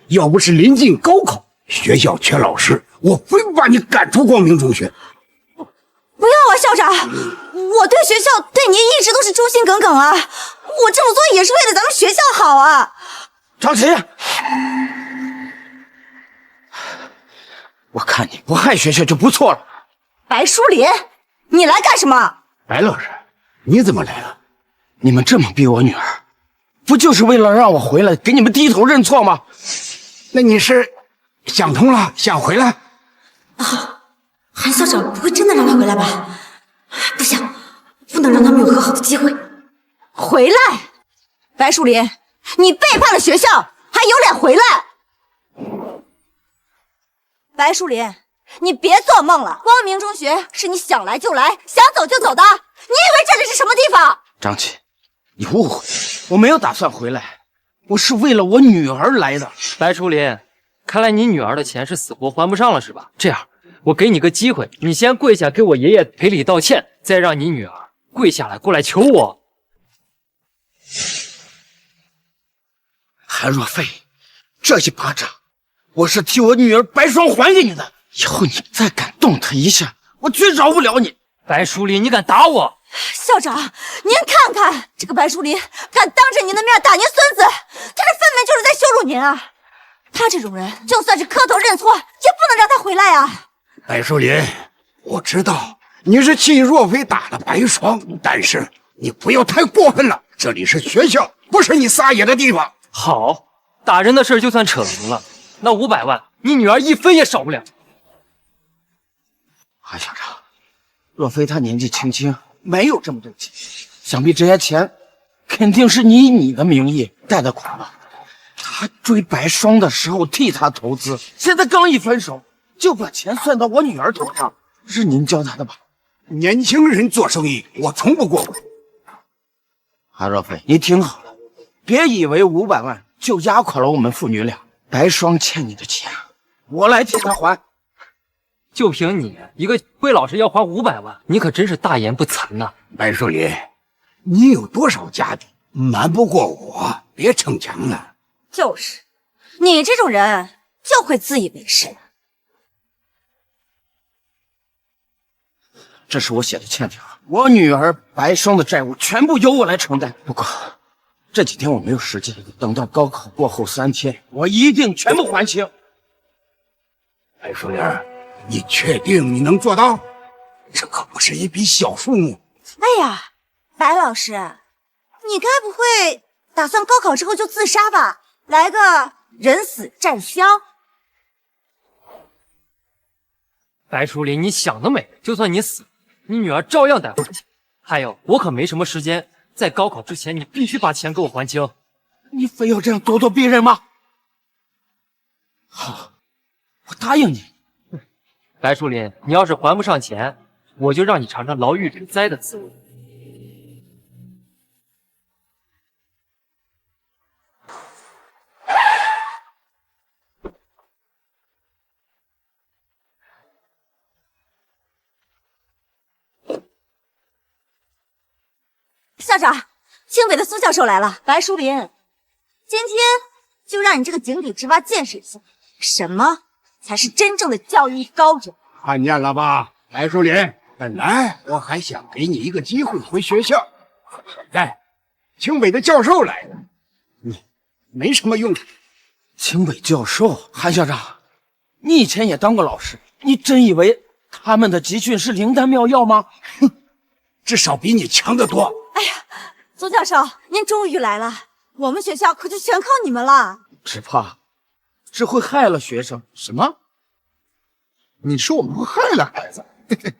要不是临近高考，学校缺老师，我非把你赶出光明中学。不要啊，校长！我对学校对您一直都是忠心耿耿啊，我这么做也是为了咱们学校好啊。张琪，我看你不害学校就不错了。白淑林，你来干什么？白老师，你怎么来了？你们这么逼我女儿，不就是为了让我回来给你们低头认错吗？那你是想通了，想回来？韩校长不会真的让他回来吧？不行，不能让他们有和好的机会。回来，白树林，你背叛了学校，还有脸回来？白树林，你别做梦了！光明中学是你想来就来，想走就走的。你以为这里是什么地方？张琪，你误会，我没有打算回来，我是为了我女儿来的。白树林，看来你女儿的钱是死活还不上了是吧？这样，我给你个机会，你先跪下给我爷爷赔礼道歉，再让你女儿跪下来过来求我。韩若飞，这一巴掌，我是替我女儿白霜还给你的。以后你再敢动她一下，我绝饶不了你。白树林，你敢打我？校长，您看看这个白树林，敢当着您的面打您孙子，他这分明就是在羞辱您啊！他这种人，就算是磕头认错，也不能让他回来啊！白树林，我知道你是气若飞打了白霜，但是你不要太过分了，这里是学校，不是你撒野的地方。好，打人的事就算扯平了，那500万，你女儿1分也少不了。韩校长，若飞她年纪轻轻，没有这么多钱，想必这些钱肯定是你以你的名义贷的款吧？他追白霜的时候替他投资，现在刚一分手就把钱算到我女儿头上，是您教他的吧？年轻人做生意，我从不过问。韩若飞，你听好了，别以为500万就压垮了我们父女俩。白霜欠你的钱，我来替他还。就凭你一个魏老师要还500万，你可真是大言不惭呐！白树林，你有多少家底，瞒不过我，别逞强了。就是，你这种人就会自以为是。这是我写的欠条，我女儿白霜的债务全部由我来承担。不过这几天我没有时间，等到高考过后3天，我一定全部还清。白树林，你确定你能做到？这可不是一笔小数目。哎呀，白老师，你该不会打算高考之后就自杀吧？来个人死债消。白淑林，你想得美！就算你死，你女儿照样得还钱。还有，我可没什么时间，在高考之前，你必须把钱给我还清。你非要这样咄咄逼人吗？好，我答应你。白淑林，你要是还不上钱，我就让你尝尝牢狱之灾的滋味。校长，清北的苏教授来了。白淑林，今天就让你这个井底之蛙见识一下，什么才是真正的教育高人。看见了吧，白淑林，本来我还想给你一个机会回学校，现在清北的教授来了，你没什么用。清北教授，韩校长，你以前也当过老师，你真以为他们的集训是灵丹妙药吗？哼，至少比你强得多。哎呀，苏教授，您终于来了，我们学校可就全靠你们了。只怕只会害了学生。什么？你说我们会害了孩子？嘿嘿，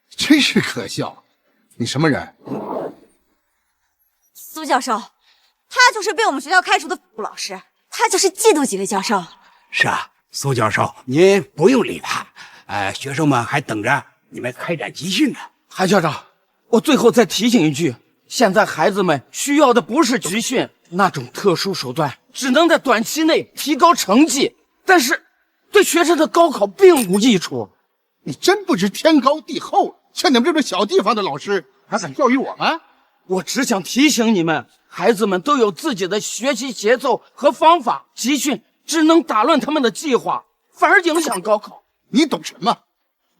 真是可笑！你什么人？苏教授，他就是被我们学校开除的副老师，他就是嫉妒几位教授。是啊，苏教授，您不用理他。学生们还等着你们开展集训呢。韩校长，我最后再提醒一句，现在孩子们需要的不是集训，那种特殊手段只能在短期内提高成绩，但是对学生的高考并无益处。你真不知天高地厚，像你们这种小地方的老师还敢教育我们？我只想提醒你们，孩子们都有自己的学习节奏和方法，集训只能打乱他们的计划，反而影响高考。你懂什么？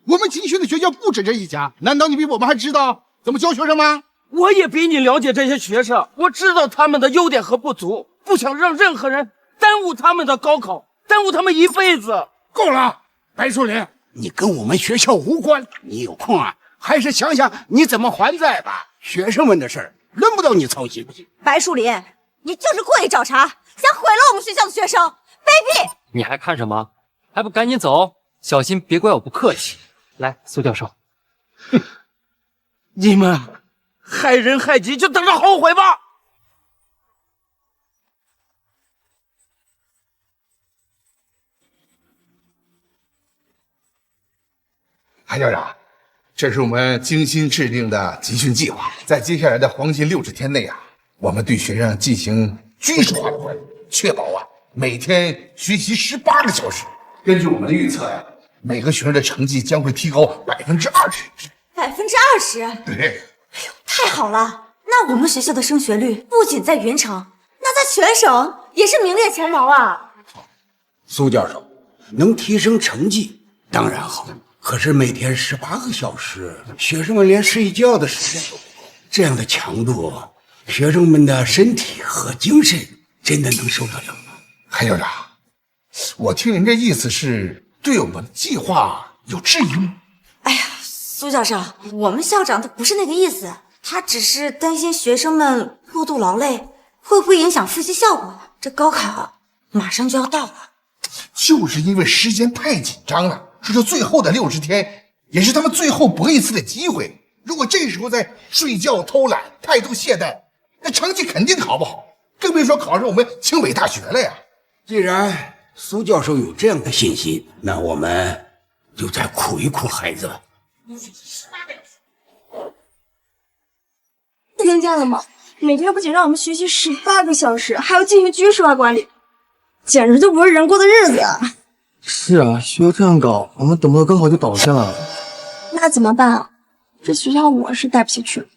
我们集训的学校不止这一家，难道你比我们还知道怎么教学生吗？我也比你了解这些学生，我知道他们的优点和不足，不想让任何人耽误他们的高考，耽误他们一辈子。够了，白树林，你跟我们学校无关，你有空啊，还是想想你怎么还债吧。学生们的事儿轮不到你操心。白树林，你就是故意找茬，想毁了我们学校的学生，卑鄙！你还看什么？还不赶紧走，小心别怪我不客气。来，苏教授，哼，你们害人害己，就等着后悔吧。韩校长，这是我们精心制定的集训计划，在接下来的黄金60天内啊，我们对学生进行军事化的管理，确保每天学习18个小时。根据我们的预测每个学生的成绩将会提高20%。20%？对。哎呦，太好了！那我们学校的升学率不仅在云城，那在全省也是名列前茅啊！苏教授，能提升成绩当然好，可是每天18个小时，学生们连睡觉的时间都没有，这样的强度，学生们的身体和精神真的能受得了吗？韩校长，我听您这意思是对我们的计划有质疑吗？哎呀，苏教授，我们校长他不是那个意思，他只是担心学生们过度劳累会不会影响复习效果。这高考马上就要到了，就是因为时间太紧张了，说这最后的60天也是他们最后搏一次的机会。如果这时候再睡觉、偷懒、态度懈怠，那成绩肯定考不好，更别说考上我们清北大学了呀。既然苏教授有这样的信心，那我们就再苦一苦孩子吧。听见了吗？每天不仅让我们学习18个小时，还要进行军事化管理，简直就不是人过的日子啊！是啊，学校这样搞，我们等不到高考就倒下了。那怎么办啊？这学校我是带不起去。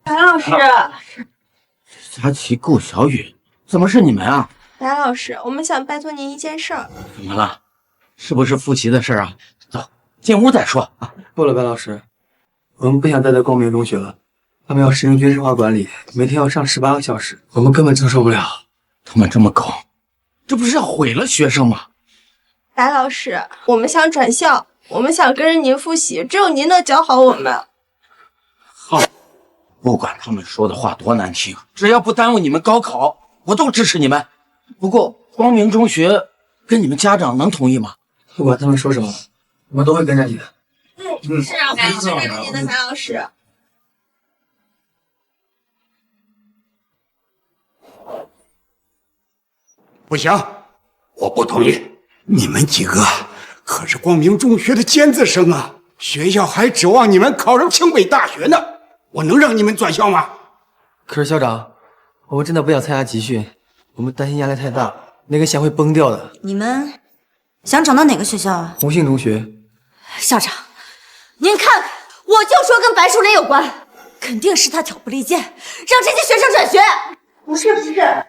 白老师，佳琪、顾小雨，怎么是你们啊？白老师，我们想拜托您一件事儿。怎么了？是不是复习的事啊？走，进屋再说啊。不了，白老师，我们不想待在光明中学了。他们要实行军事化管理，每天要上18个小时，我们根本承受不了。他们这么搞，这不是要毁了学生吗？白老师，我们想转校，我们想跟着您复习，只有您能教好我们。好，不管他们说的话多难听，只要不耽误你们高考，我都支持你们。不过光明中学跟你们家长能同意吗？不管他们说什么，我们都会跟着你的。是啊，白老师跟着您的，白老师。不行，我不同意。你们几个可是光明中学的尖子生啊，学校还指望你们考上清北大学呢，我能让你们转校吗？可是校长，我们真的不想参加集训，我们担心压力太大，那根弦会崩掉的。你们想转到哪个学校啊？红杏中学。校长，您看看，我就说跟白树林有关，肯定是他挑拨离间，让这些学生转学。不是，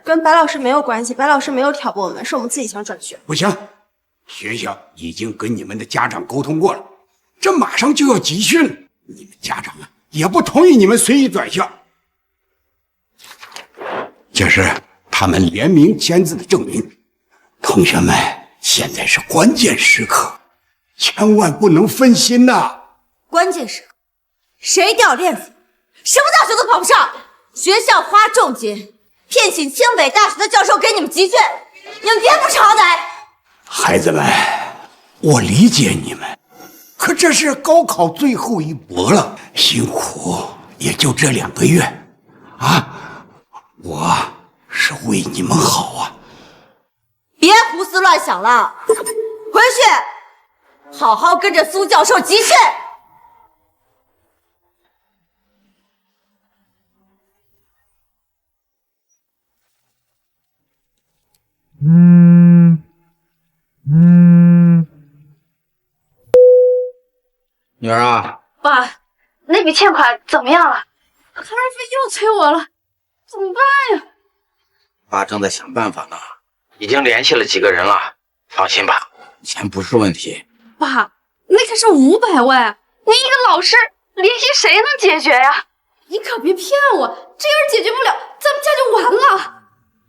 跟白老师没有关系，白老师没有挑拨我们，是我们自己想转学。不行，学校已经跟你们的家长沟通过了，这马上就要集训了，你们家长也不同意你们随意转校。这是他们联名签字的证明。同学们，现在是关键时刻，千万不能分心呐！关键时刻，谁掉链子，什么大学都跑不上。学校花重金聘请清北大学的教授给你们集训，你们别不识好歹。孩子们，我理解你们，可这是高考最后一搏了，辛苦也就这2个月，啊，我是为你们好啊！别胡思乱想了，回去好好跟着苏教授集训。女儿啊，爸，那笔欠款怎么样了？康瑞飞又催我了，怎么办呀？爸正在想办法呢，已经联系了几个人了，放心吧，钱不是问题。爸，那可是500万，你一个老师联系谁能解决呀？你可别骗我，这要是解决不了，咱们家就完了。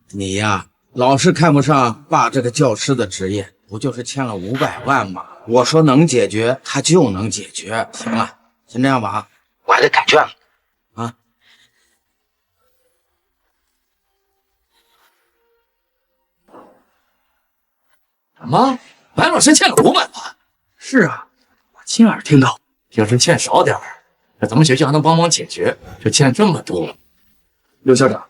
你呀，老是看不上爸这个教师的职业，不就是欠了500万吗？我说能解决，他就能解决。行了，先这样吧，我还得改卷了啊。什么？白老师欠了500万？是啊，我亲耳听到。平时欠少点儿，那咱们学校还能帮忙解决，就欠这么多。刘校长，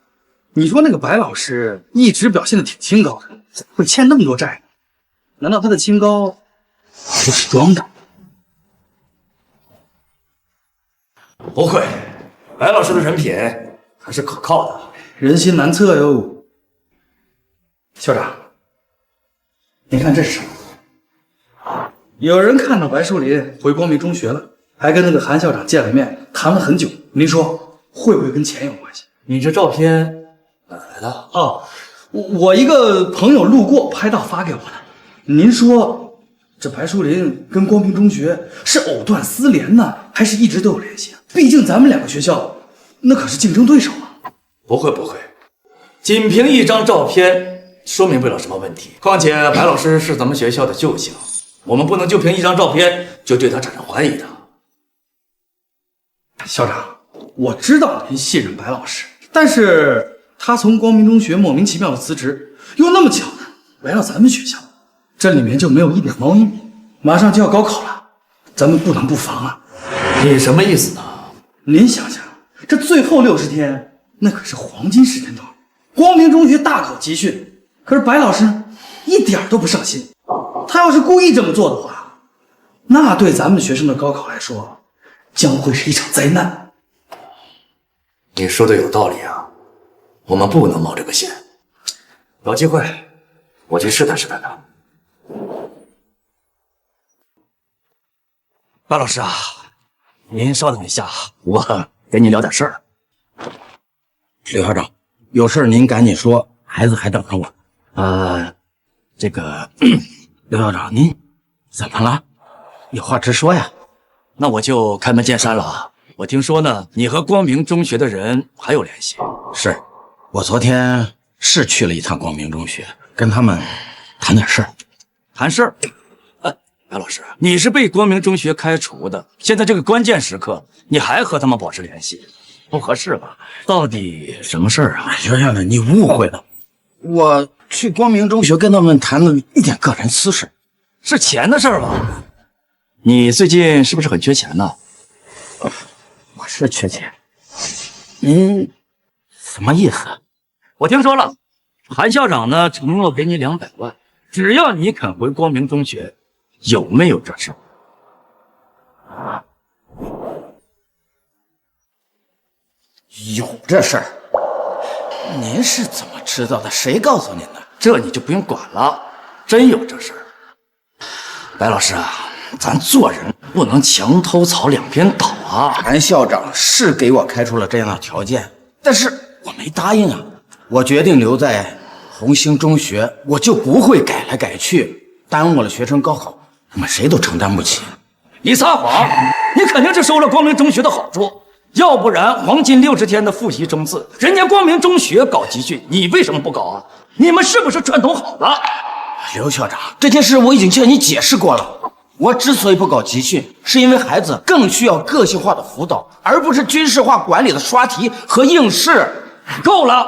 你说那个白老师一直表现的挺清高的，怎么会欠那么多债呢？难道他的清高都是装的？不会，白老师的人品还是可靠的。人心难测哟。校长，您看这是什么？有人看到白树林回光明中学了，还跟那个韩校长见了面，谈了很久。您说会不会跟钱有关系？你这照片哪来的？哦，我一个朋友路过拍到发给我的。您说这白树林跟光明中学是藕断丝连呢，还是一直都有联系啊？毕竟咱们2个学校那可是竞争对手啊。不会，仅凭一张照片说明不了什么问题。况且白老师是咱们学校的救星，我们不能就凭一张照片就对他产生怀疑的。校长，我知道您信任白老师，但是他从光明中学莫名其妙的辞职，又那么巧的来到咱们学校，这里面就没有一点猫腻。马上就要高考了，咱们不能不防啊！你什么意思呢？您想想，这最后60天，那可是黄金时间段，光明中学大考集训，可是白老师呢，一点都不上心。他要是故意这么做的话，那对咱们学生的高考来说，将会是一场灾难。你说的有道理啊，我们不能冒这个险。有机会，我去试探试探他。白老师啊，您稍等一下，我跟您聊点事儿。刘校长，有事您赶紧说，孩子还等着我。这个刘校长，您怎么了？有话直说呀。那我就开门见山了啊。我听说呢，你和光明中学的人还有联系。是，我昨天是去了一趟光明中学，跟他们谈点事儿。谈事儿？白老师，你是被光明中学开除的，现在这个关键时刻，你还和他们保持联系，不合适吧？到底什么事儿啊？刘校长，你误会了，我去光明中学跟他们谈了一点个人私事，是钱的事儿吧？你最近是不是很缺钱呢？我是缺钱。您什么意思？我听说了，韩校长呢承诺给你200万，只要你肯回光明中学。有没有这事？有这事儿。您是怎么知道的？谁告诉您的？这你就不用管了，真有这事儿。白老师啊，咱做人不能墙头草两边倒啊。韩校长是给我开出了这样的条件，但是我没答应啊。我决定留在红星中学，我就不会改来改去，耽误了学生高考。我们谁都承担不起。你撒谎！你肯定是收了光明中学的好处，要不然黄金60天的复习冲刺，人家光明中学搞集训，你为什么不搞啊？你们是不是串通好了？刘校长，这件事我已经向你解释过了，我之所以不搞集训，是因为孩子更需要个性化的辅导，而不是军事化管理的刷题和应试。够了！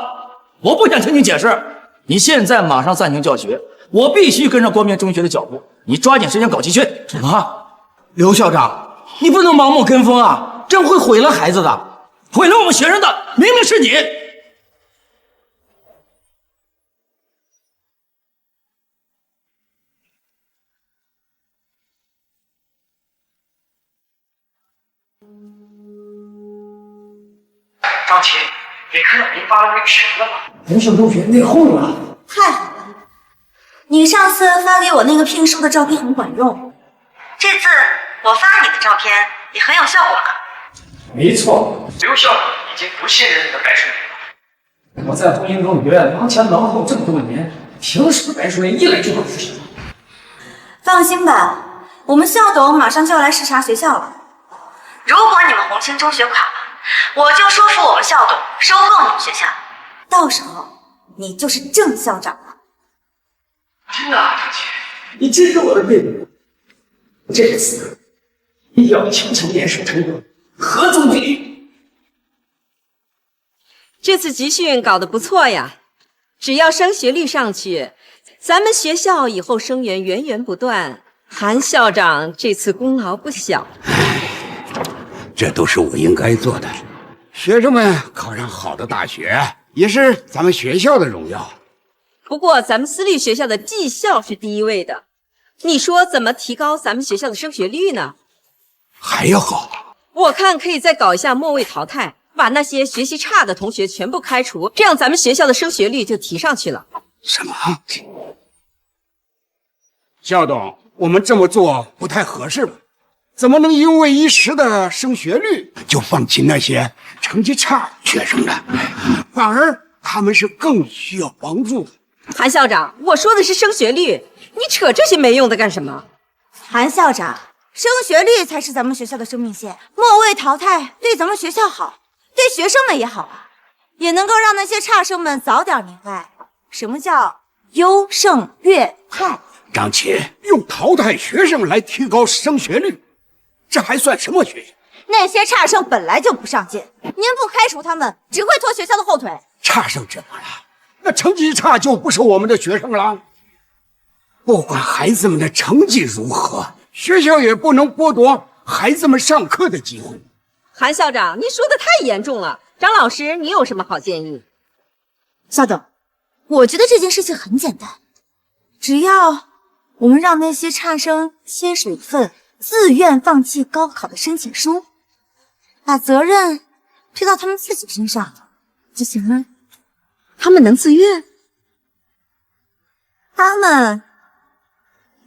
我不想听你解释。你现在马上暂停教学，我必须跟上光明中学的脚步。你抓紧时间搞集训。什么？刘校长，你不能盲目跟风啊，这样会毁了孩子的。毁了我们学生的明明是你。张琪，你看到您发的那个视频了吗？红杏中学内讧了。太好了，你上次发给我那个聘书的照片很管用，这次我发你的照片也很有效果了。没错，刘校长已经不信任你的白水莲了。我在红杏中学狼前狼后这么多年，凭什么白水莲一来就会服气？放心吧，我们校董马上就要来视察学校了。如果你们红星中学垮了，我就说服我们校董收购你们学校，到时候你就是正校长了。真的啊，张琪，你真是我的贵人。这次你要强强联手成功，合纵为力。这次集训搞得不错呀，只要升学率上去，咱们学校以后生源源源不断。韩校长这次功劳不小。这都是我应该做的。学生们考上好的大学，也是咱们学校的荣耀。不过咱们私立学校的绩效是第一位的，你说怎么提高咱们学校的升学率呢？还要好。我看可以再搞一下末位淘汰，把那些学习差的同学全部开除，这样咱们学校的升学率就提上去了。什么？校董，我们这么做不太合适吧？怎么能因为一时的升学率就放弃那些成绩差学生呢？反而他们是更需要帮助的。韩校长，我说的是升学率，你扯这些没用的干什么？韩校长，升学率才是咱们学校的生命线，末位淘汰对咱们学校好，对学生们也好啊，也能够让那些差生们早点明白什么叫优胜劣汰。张琪，用淘汰学生来提高升学率，这还算什么学校？那些差生本来就不上进，您不开除他们，只会拖学校的后腿。差生怎么了？那成绩差就不是我们的学生了。不管孩子们的成绩如何，学校也不能剥夺孩子们上课的机会。韩校长，你说的太严重了。张老师，你有什么好建议？校董，我觉得这件事情很简单，只要我们让那些差生签署一份自愿放弃高考的申请书，把责任推到他们自己身上就行了。他们能自愿？他们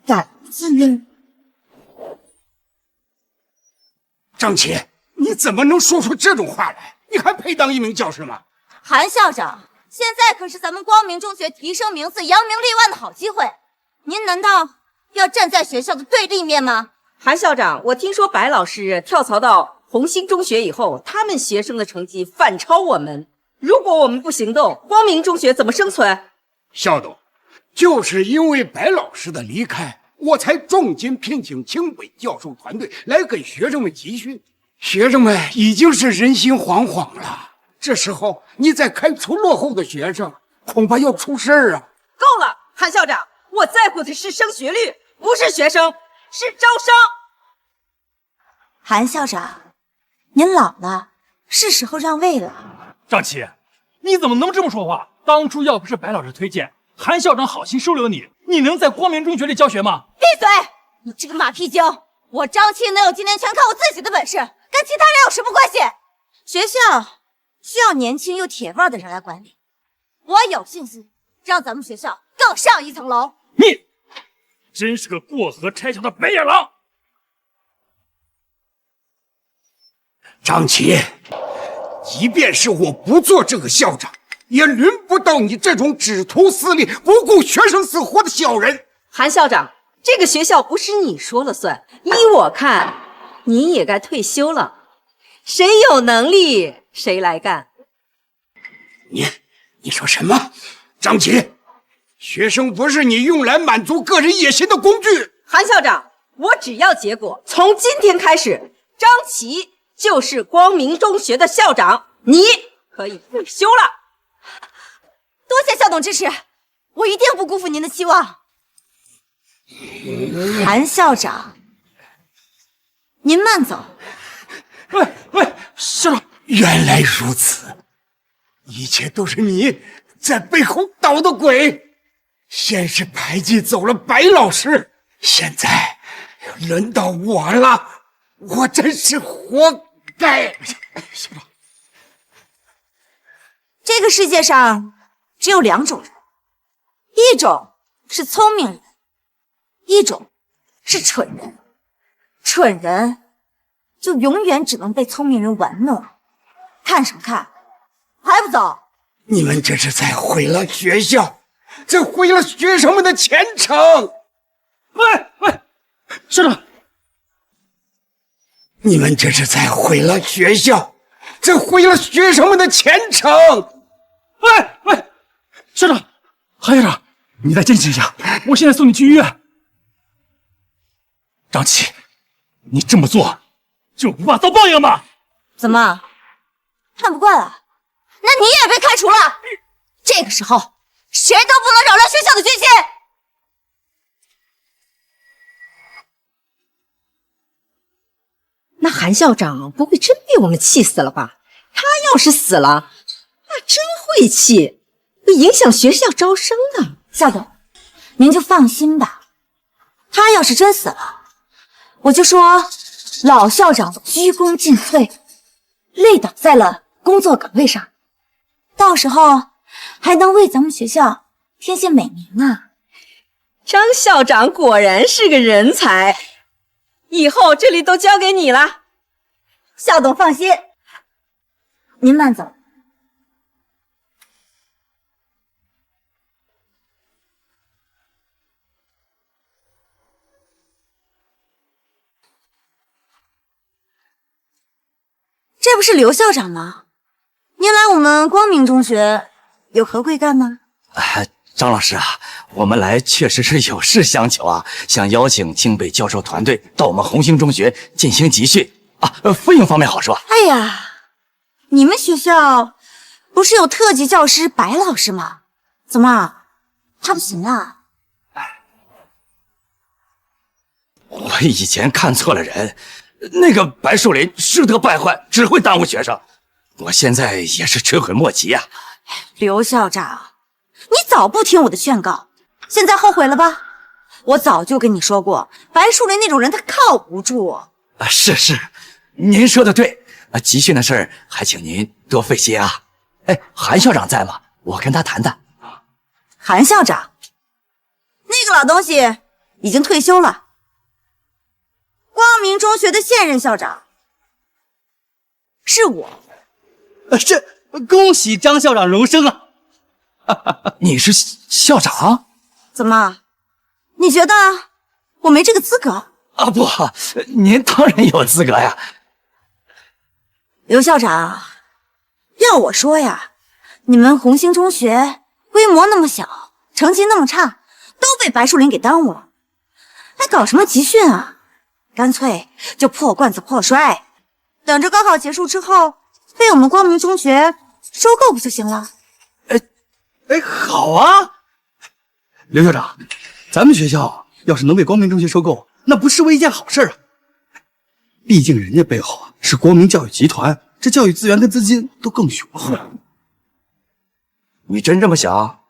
敢自愿？张琪，你怎么能说出这种话来？你还配当一名教师吗？韩校长，现在可是咱们光明中学提升名次、扬名立万的好机会，您难道要站在学校的对立面吗？韩校长，我听说白老师跳槽到红星中学以后，他们学生的成绩反超我们。如果我们不行动，光明中学怎么生存？校董，就是因为白老师的离开，我才重金聘请清北教授团队来给学生们集训。学生们已经是人心惶惶了，这时候你再开除落后的学生，恐怕要出事儿啊！够了，韩校长，我在乎的是升学率，不是学生，是招生。韩校长，您老了，是时候让位了。张琪，你怎么能这么说话？当初要不是白老师推荐，韩校长好心收留你，你能在光明中学里教学吗？闭嘴！你这个马屁精！我张琪能有今天，全靠我自己的本事，跟其他人有什么关系？学校需要年轻又铁腕的人来管理，我有信心让咱们学校更上一层楼。你真是个过河拆桥的白眼狼！张琪，即便是我不做这个校长，也轮不到你这种只图私利、不顾学生死活的小人。韩校长，这个学校不是你说了算，依我看，你也该退休了。谁有能力谁来干。你说什么？张琪，学生不是你用来满足个人野心的工具。韩校长，我只要结果。从今天开始，张琪就是光明中学的校长，你可以退休了。多谢校董支持，我一定不辜负您的期望。韩校长，您慢走。喂，校长，原来如此，一切都是你在背后捣的鬼。先是排挤走了白老师，现在轮到我了，我真是活该。校长，这个世界上只有2种人，一种是聪明人，一种是蠢人。蠢人就永远只能被聪明人玩弄。看什么看？还不走？你们这是在毁了学校，在毁了学生们的前程。喂，校长，你们这是在毁了学校，在毁了学生们的前程。喂，校长，韩校长，你再坚持一下，我现在送你去医院。张琪，你这么做就不怕遭报应吗？怎么看不惯了？那你也被开除了。这个时候谁都不能扰乱学校的军心。那韩校长不会真被我们气死了吧？他要是死了，那真会气，会影响学校招生的。校董，您就放心吧，他要是真死了，我就说老校长鞠躬尽瘁，累倒在了工作岗位上，到时候还能为咱们学校添些美名呢。张校长果然是个人才，以后这里都交给你了。校董放心，您慢走。这不是刘校长吗？您来我们光明中学有何贵干呢？张老师啊，我们来确实是有事相求啊，想邀请清北教授团队到我们红星中学进行集训啊，费用方面好说。哎呀，你们学校不是有特级教师白老师吗？怎么他不行啊？我以前看错了人，那个白树林师德败坏，只会耽误学生。我现在也是追悔莫及呀。刘校长，你早不听我的劝告，现在后悔了吧？我早就跟你说过，白树林那种人他靠不住。是，您说的对。集训的事儿还请您多费心啊。哎，韩校长在吗？我跟他谈谈。韩校长，那个老东西已经退休了。光明中学的现任校长是我。这恭喜张校长荣升啊！你是校长？怎么，你觉得我没这个资格？啊不，您当然有资格呀。刘校长，要我说呀，你们红星中学规模那么小，成绩那么差，都被白树林给耽误了，还搞什么集训啊？干脆就破罐子破摔，等着高考结束之后被我们光明中学收购不就行了？好啊！刘校长，咱们学校要是能被光明中学收购，那不失为一件好事啊。毕竟人家背后啊是光明教育集团，这教育资源跟资金都更雄厚。你真这么想？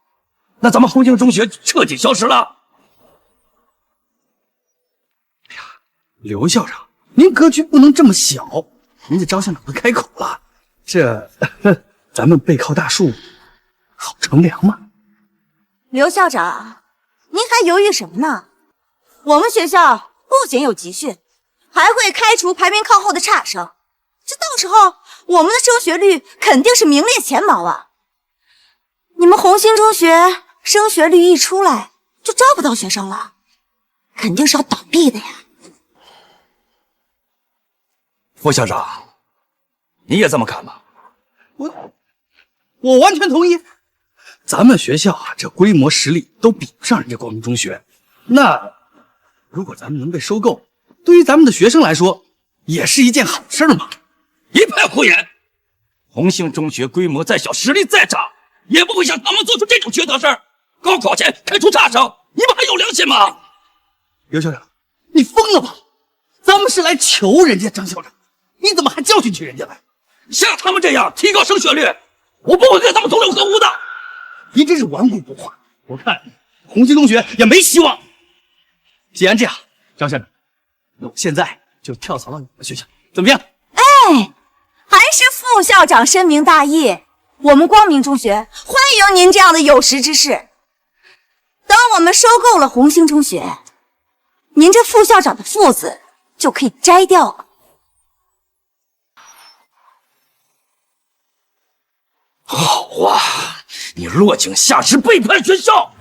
那咱们红星中学彻底消失了。刘校长，您格局不能这么小，人家张校长都开口了，这咱们背靠大树，好乘凉嘛。刘校长，您还犹豫什么呢？我们学校不仅有集训，还会开除排名靠后的差生，这到时候我们的升学率肯定是名列前茅啊！你们红星中学升学率一出来就招不到学生了，肯定是要倒闭的呀。副校长，你也这么看吗？我完全同意。咱们学校啊，这规模实力都比不上人家光明中学，那如果咱们能被收购，对于咱们的学生来说，也是一件好事嘛。一派胡言！红星中学规模再小，实力再差，也不会像他们做出这种缺德事儿。高考前开除差生，你们还有良心吗？刘校长，你疯了吧？咱们是来求人家张校长，你怎么还教训起人家来？像他们这样提高升学率，我不会跟他们同流合污的。您真是顽固不化，我看红星中学也没希望。既然这样，张校长，那我现在就跳槽到你们学校，怎么样？哎，还是副校长深明大义。我们光明中学欢迎您这样的有识之士。等我们收购了红星中学，您这副校长的副字就可以摘掉了。好啊，你落井下石，背叛学校。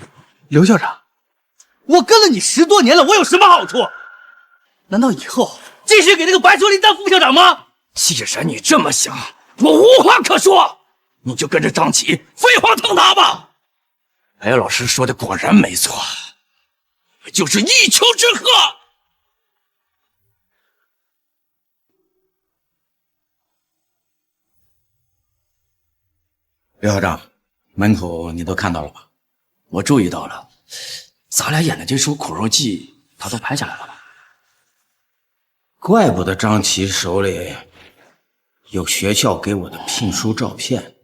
刘校长，我跟了你10多年了，我有什么好处？难道以后继续给那个白秋林当副校长吗？既然你这么想，我无话可说，你就跟着张琪飞黄腾达吧。白老师说的果然没错，就是一丘之貉。刘校长，门口你都看到了吧？我注意到了，咱俩演的这出苦肉计，他都拍下来了吧？怪不得张琪手里有学校给我的聘书照片，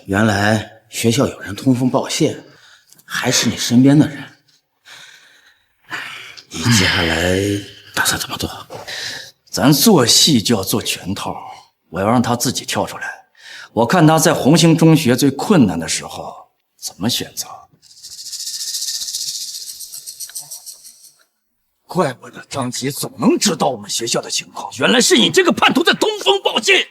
原来学校有人通风报信，还是你身边的人。你接下来打算怎么做？咱做戏就要做全套，我要让他自己跳出来。我看他在红星中学最困难的时候怎么选择。怪不得张琪总能知道我们学校的情况，原来是你这个叛徒在通风报信。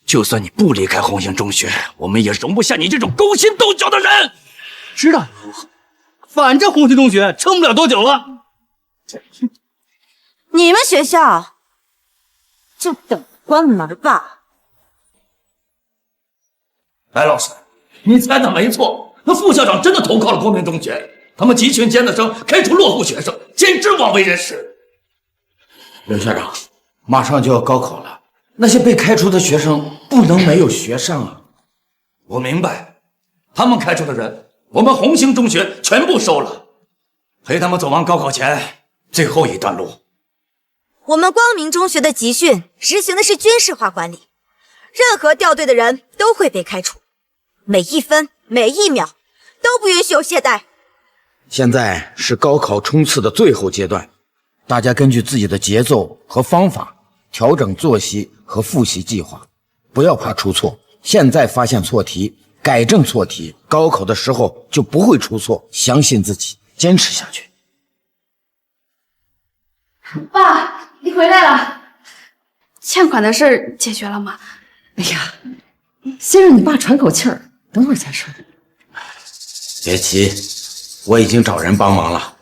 就算你不离开红星中学，我们也容不下你这种勾心斗角的人。知道又如何？反正红星中学撑不了多久了。你们学校就等关门吧。白老师，你猜的没错，那副校长真的投靠了光明中学，他们集群尖子生，开除落户学生，简直枉为人师。刘校长，马上就要高考了，那些被开除的学生不能没有学上啊。我明白，他们开除的人，我们红星中学全部收了，陪他们走完高考前最后一段路。我们光明中学的集训实行的是军事化管理，任何掉队的人都会被开除，每一分每一秒都不允许有懈怠。现在是高考冲刺的最后阶段，大家根据自己的节奏和方法调整作息和复习计划，不要怕出错。现在发现错题，改正错题，高考的时候就不会出错。相信自己，坚持下去。爸，你回来了，欠款的事解决了吗？哎呀，先让你爸喘口气儿，等会儿再说。别急，我已经找人帮忙了。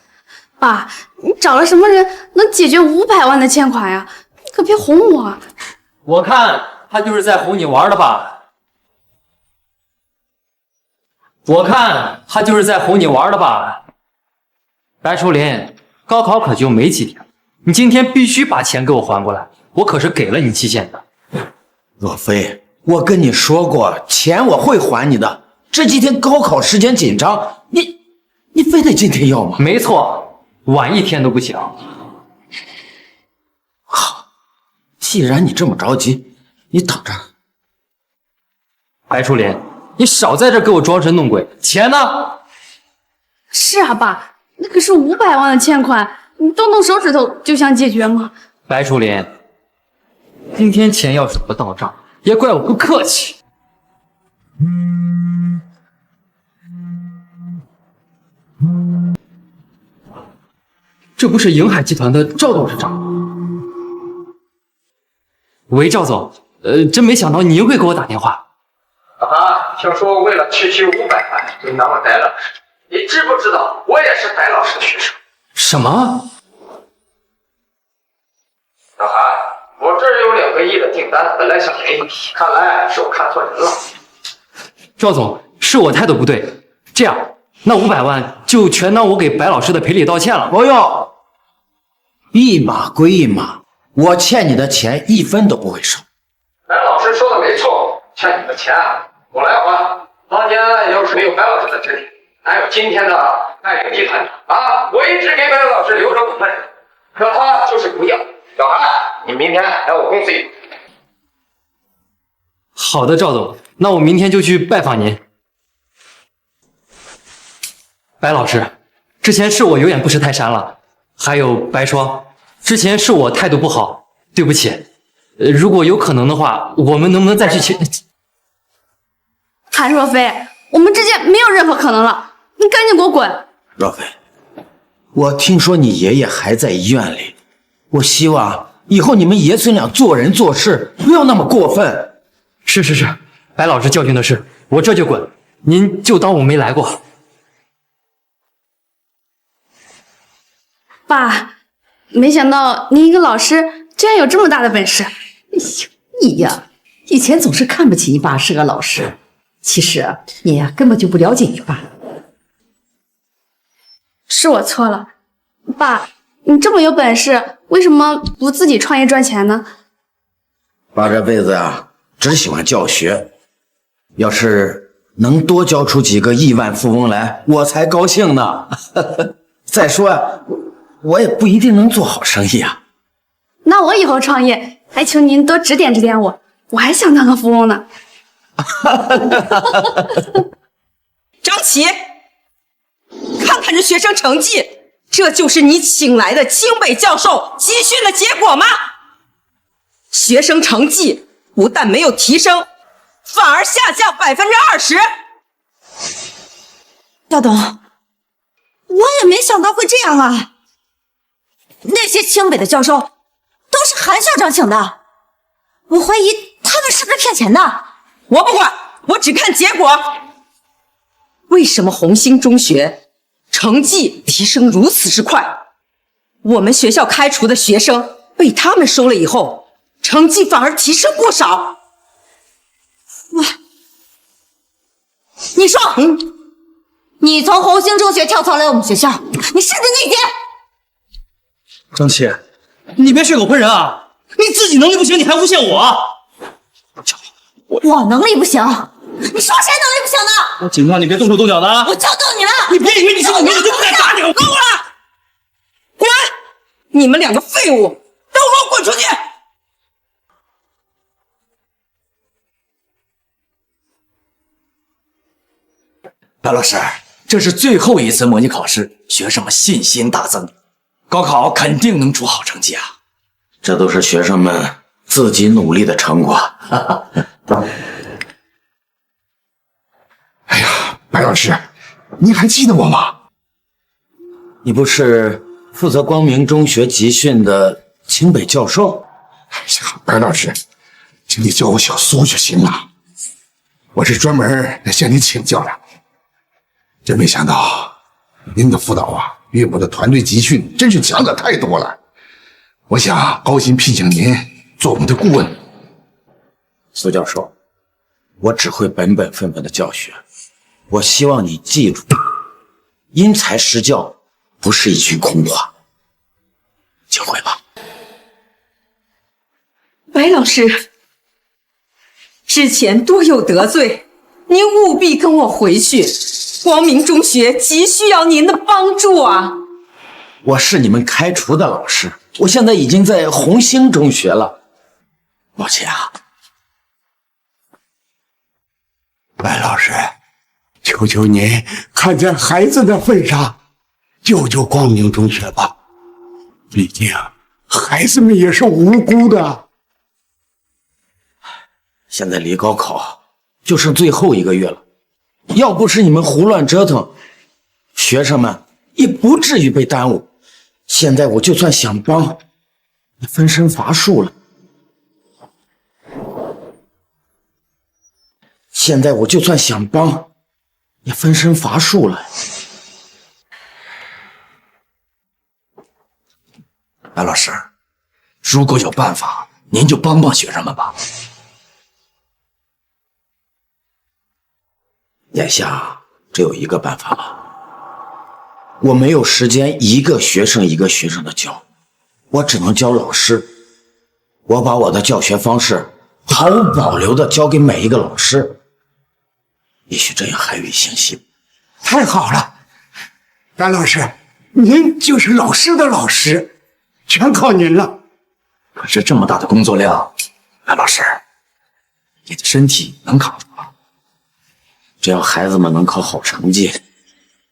爸，你找了什么人能解决500万的欠款呀？你可别哄我。我看他就是在哄你玩的吧。白淑林，高考可就没几天了，你今天必须把钱给我还过来，我可是给了你期限的。若飞，我跟你说过，钱我会还你的。这几天高考时间紧张，你非得今天要吗？没错，晚一天都不行。好，既然你这么着急，你等着。白淑林，你少在这给我装神弄鬼，钱呢？是啊，爸，那可是500万的欠款，你动动手指头就想解决吗？白淑林，今天钱要是不到账，也怪我不客气。这不是盈海集团的赵董事长吗？喂，赵总，真没想到您会给我打电话。听说为了区区500万，你拿我白老师，你知不知道我也是白老师的学生？什么？小韩，我这儿有2个亿的订单，本来想给你，看来是我看错人了。赵总，是我态度不对，这样那500万就全当我给白老师的赔礼道歉了。不用，一码归一码，我欠你的钱一分都不会少。白老师说的没错，欠你的钱我来还。当年要是没有白老师的指点，哪有今天的爱鼎集团啊？我一直给白老师留着股份，可他就是不要。小韩，你明天来我公司一趟。好的，赵总，那我明天就去拜访您。白老师，之前是我有眼不识泰山了，还有白霜，之前是我态度不好，对不起。如果有可能的话，我们能不能再去韩若飞，我们之间没有任何可能了，你赶紧给我滚！若飞，我听说你爷爷还在医院里，我希望以后你们爷孙俩做人做事不要那么过分。是，白老师教训的是，我这就滚，您就当我没来过。爸，没想到您一个老师居然有这么大的本事。哎呦，你呀，以前总是看不起你爸是个老师，其实你呀根本就不了解你爸。是我错了，爸，你这么有本事，为什么不自己创业赚钱呢？爸这辈子啊，只喜欢教学，要是能多教出几个亿万富翁来，我才高兴呢。再说啊，我也不一定能做好生意啊。那我以后创业，还求您多指点指点我，我还想当个富翁呢。张琪，看看这学生成绩，这就是你请来的清北教授集训的结果吗？学生成绩不但没有提升，反而下降20%。赵董，我也没想到会这样啊！那些清北的教授都是韩校长请的，我怀疑他们是不是骗钱的。我不管，我只看结果。为什么红星中学成绩提升如此之快？我们学校开除的学生被他们收了以后，成绩反而提升不少。你说，你从红星中学跳槽来我们学校，你是不是内奸？张琪，你别血口喷人啊！你自己能力不行，你还诬陷我？我能力不行，你说谁能力不行呢？我警告你别动手动脚的啊！我就动你了！你别以为你是我妹妹就不敢打你！够了！滚！你们两个废物，都给我滚出去！白老师，这是最后一次模拟考试，学生们信心大增，高考肯定能出好成绩啊！这都是学生们自己努力的成果。哎呀，白老师，你还记得我吗？你不是负责光明中学集训的清北教授？哎呀，白老师，请你叫我小苏就行了。我是专门来向您请教的。真没想到，您的辅导啊，与我的团队集训真是强的太多了。我想高薪聘请您做我们的顾问。苏教授，我只会本本分分的教学，我希望你记住，因材施教不是一句空话。请回吧。白老师，之前多有得罪，您务必跟我回去。光明中学急需要您的帮助啊！我是你们开除的老师，我现在已经在红星中学了。抱歉啊，白老师，求求您看在孩子的份上，救救光明中学吧。毕竟孩子们也是无辜的。现在离高考就剩最后1个月了，要不是你们胡乱折腾，学生们也不至于被耽误。现在我就算想帮，也分身乏术了。现在我就算想帮，也分身乏术了。白老师，如果有办法，您就帮帮学生们吧。眼下只有一个办法了。我没有时间一个学生一个学生的教，我只能教老师。我把我的教学方式毫无保留的交给每一个老师，也许这样还有一线希望。太好了，白老师，您就是老师的老师，全靠您了。可是这么大的工作量，白老师，你的身体能扛住吗？只要孩子们能考好成绩，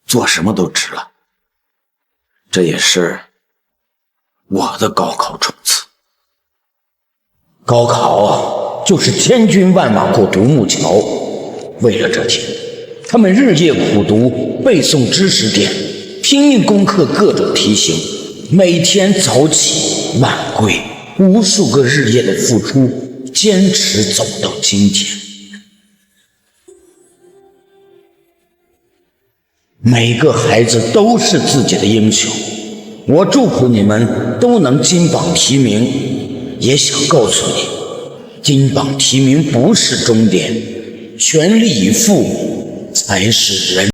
做什么都值了。这也是我的高考冲刺。高考啊，就是千军万马过独木桥。为了这天，他们日夜苦读，背诵知识点，拼命攻克各种题型，每天早起晚归，无数个日夜的付出，坚持走到今天。每个孩子都是自己的英雄，我祝福你们都能金榜题名，也想告诉你，金榜题名不是终点，全力以赴才是人。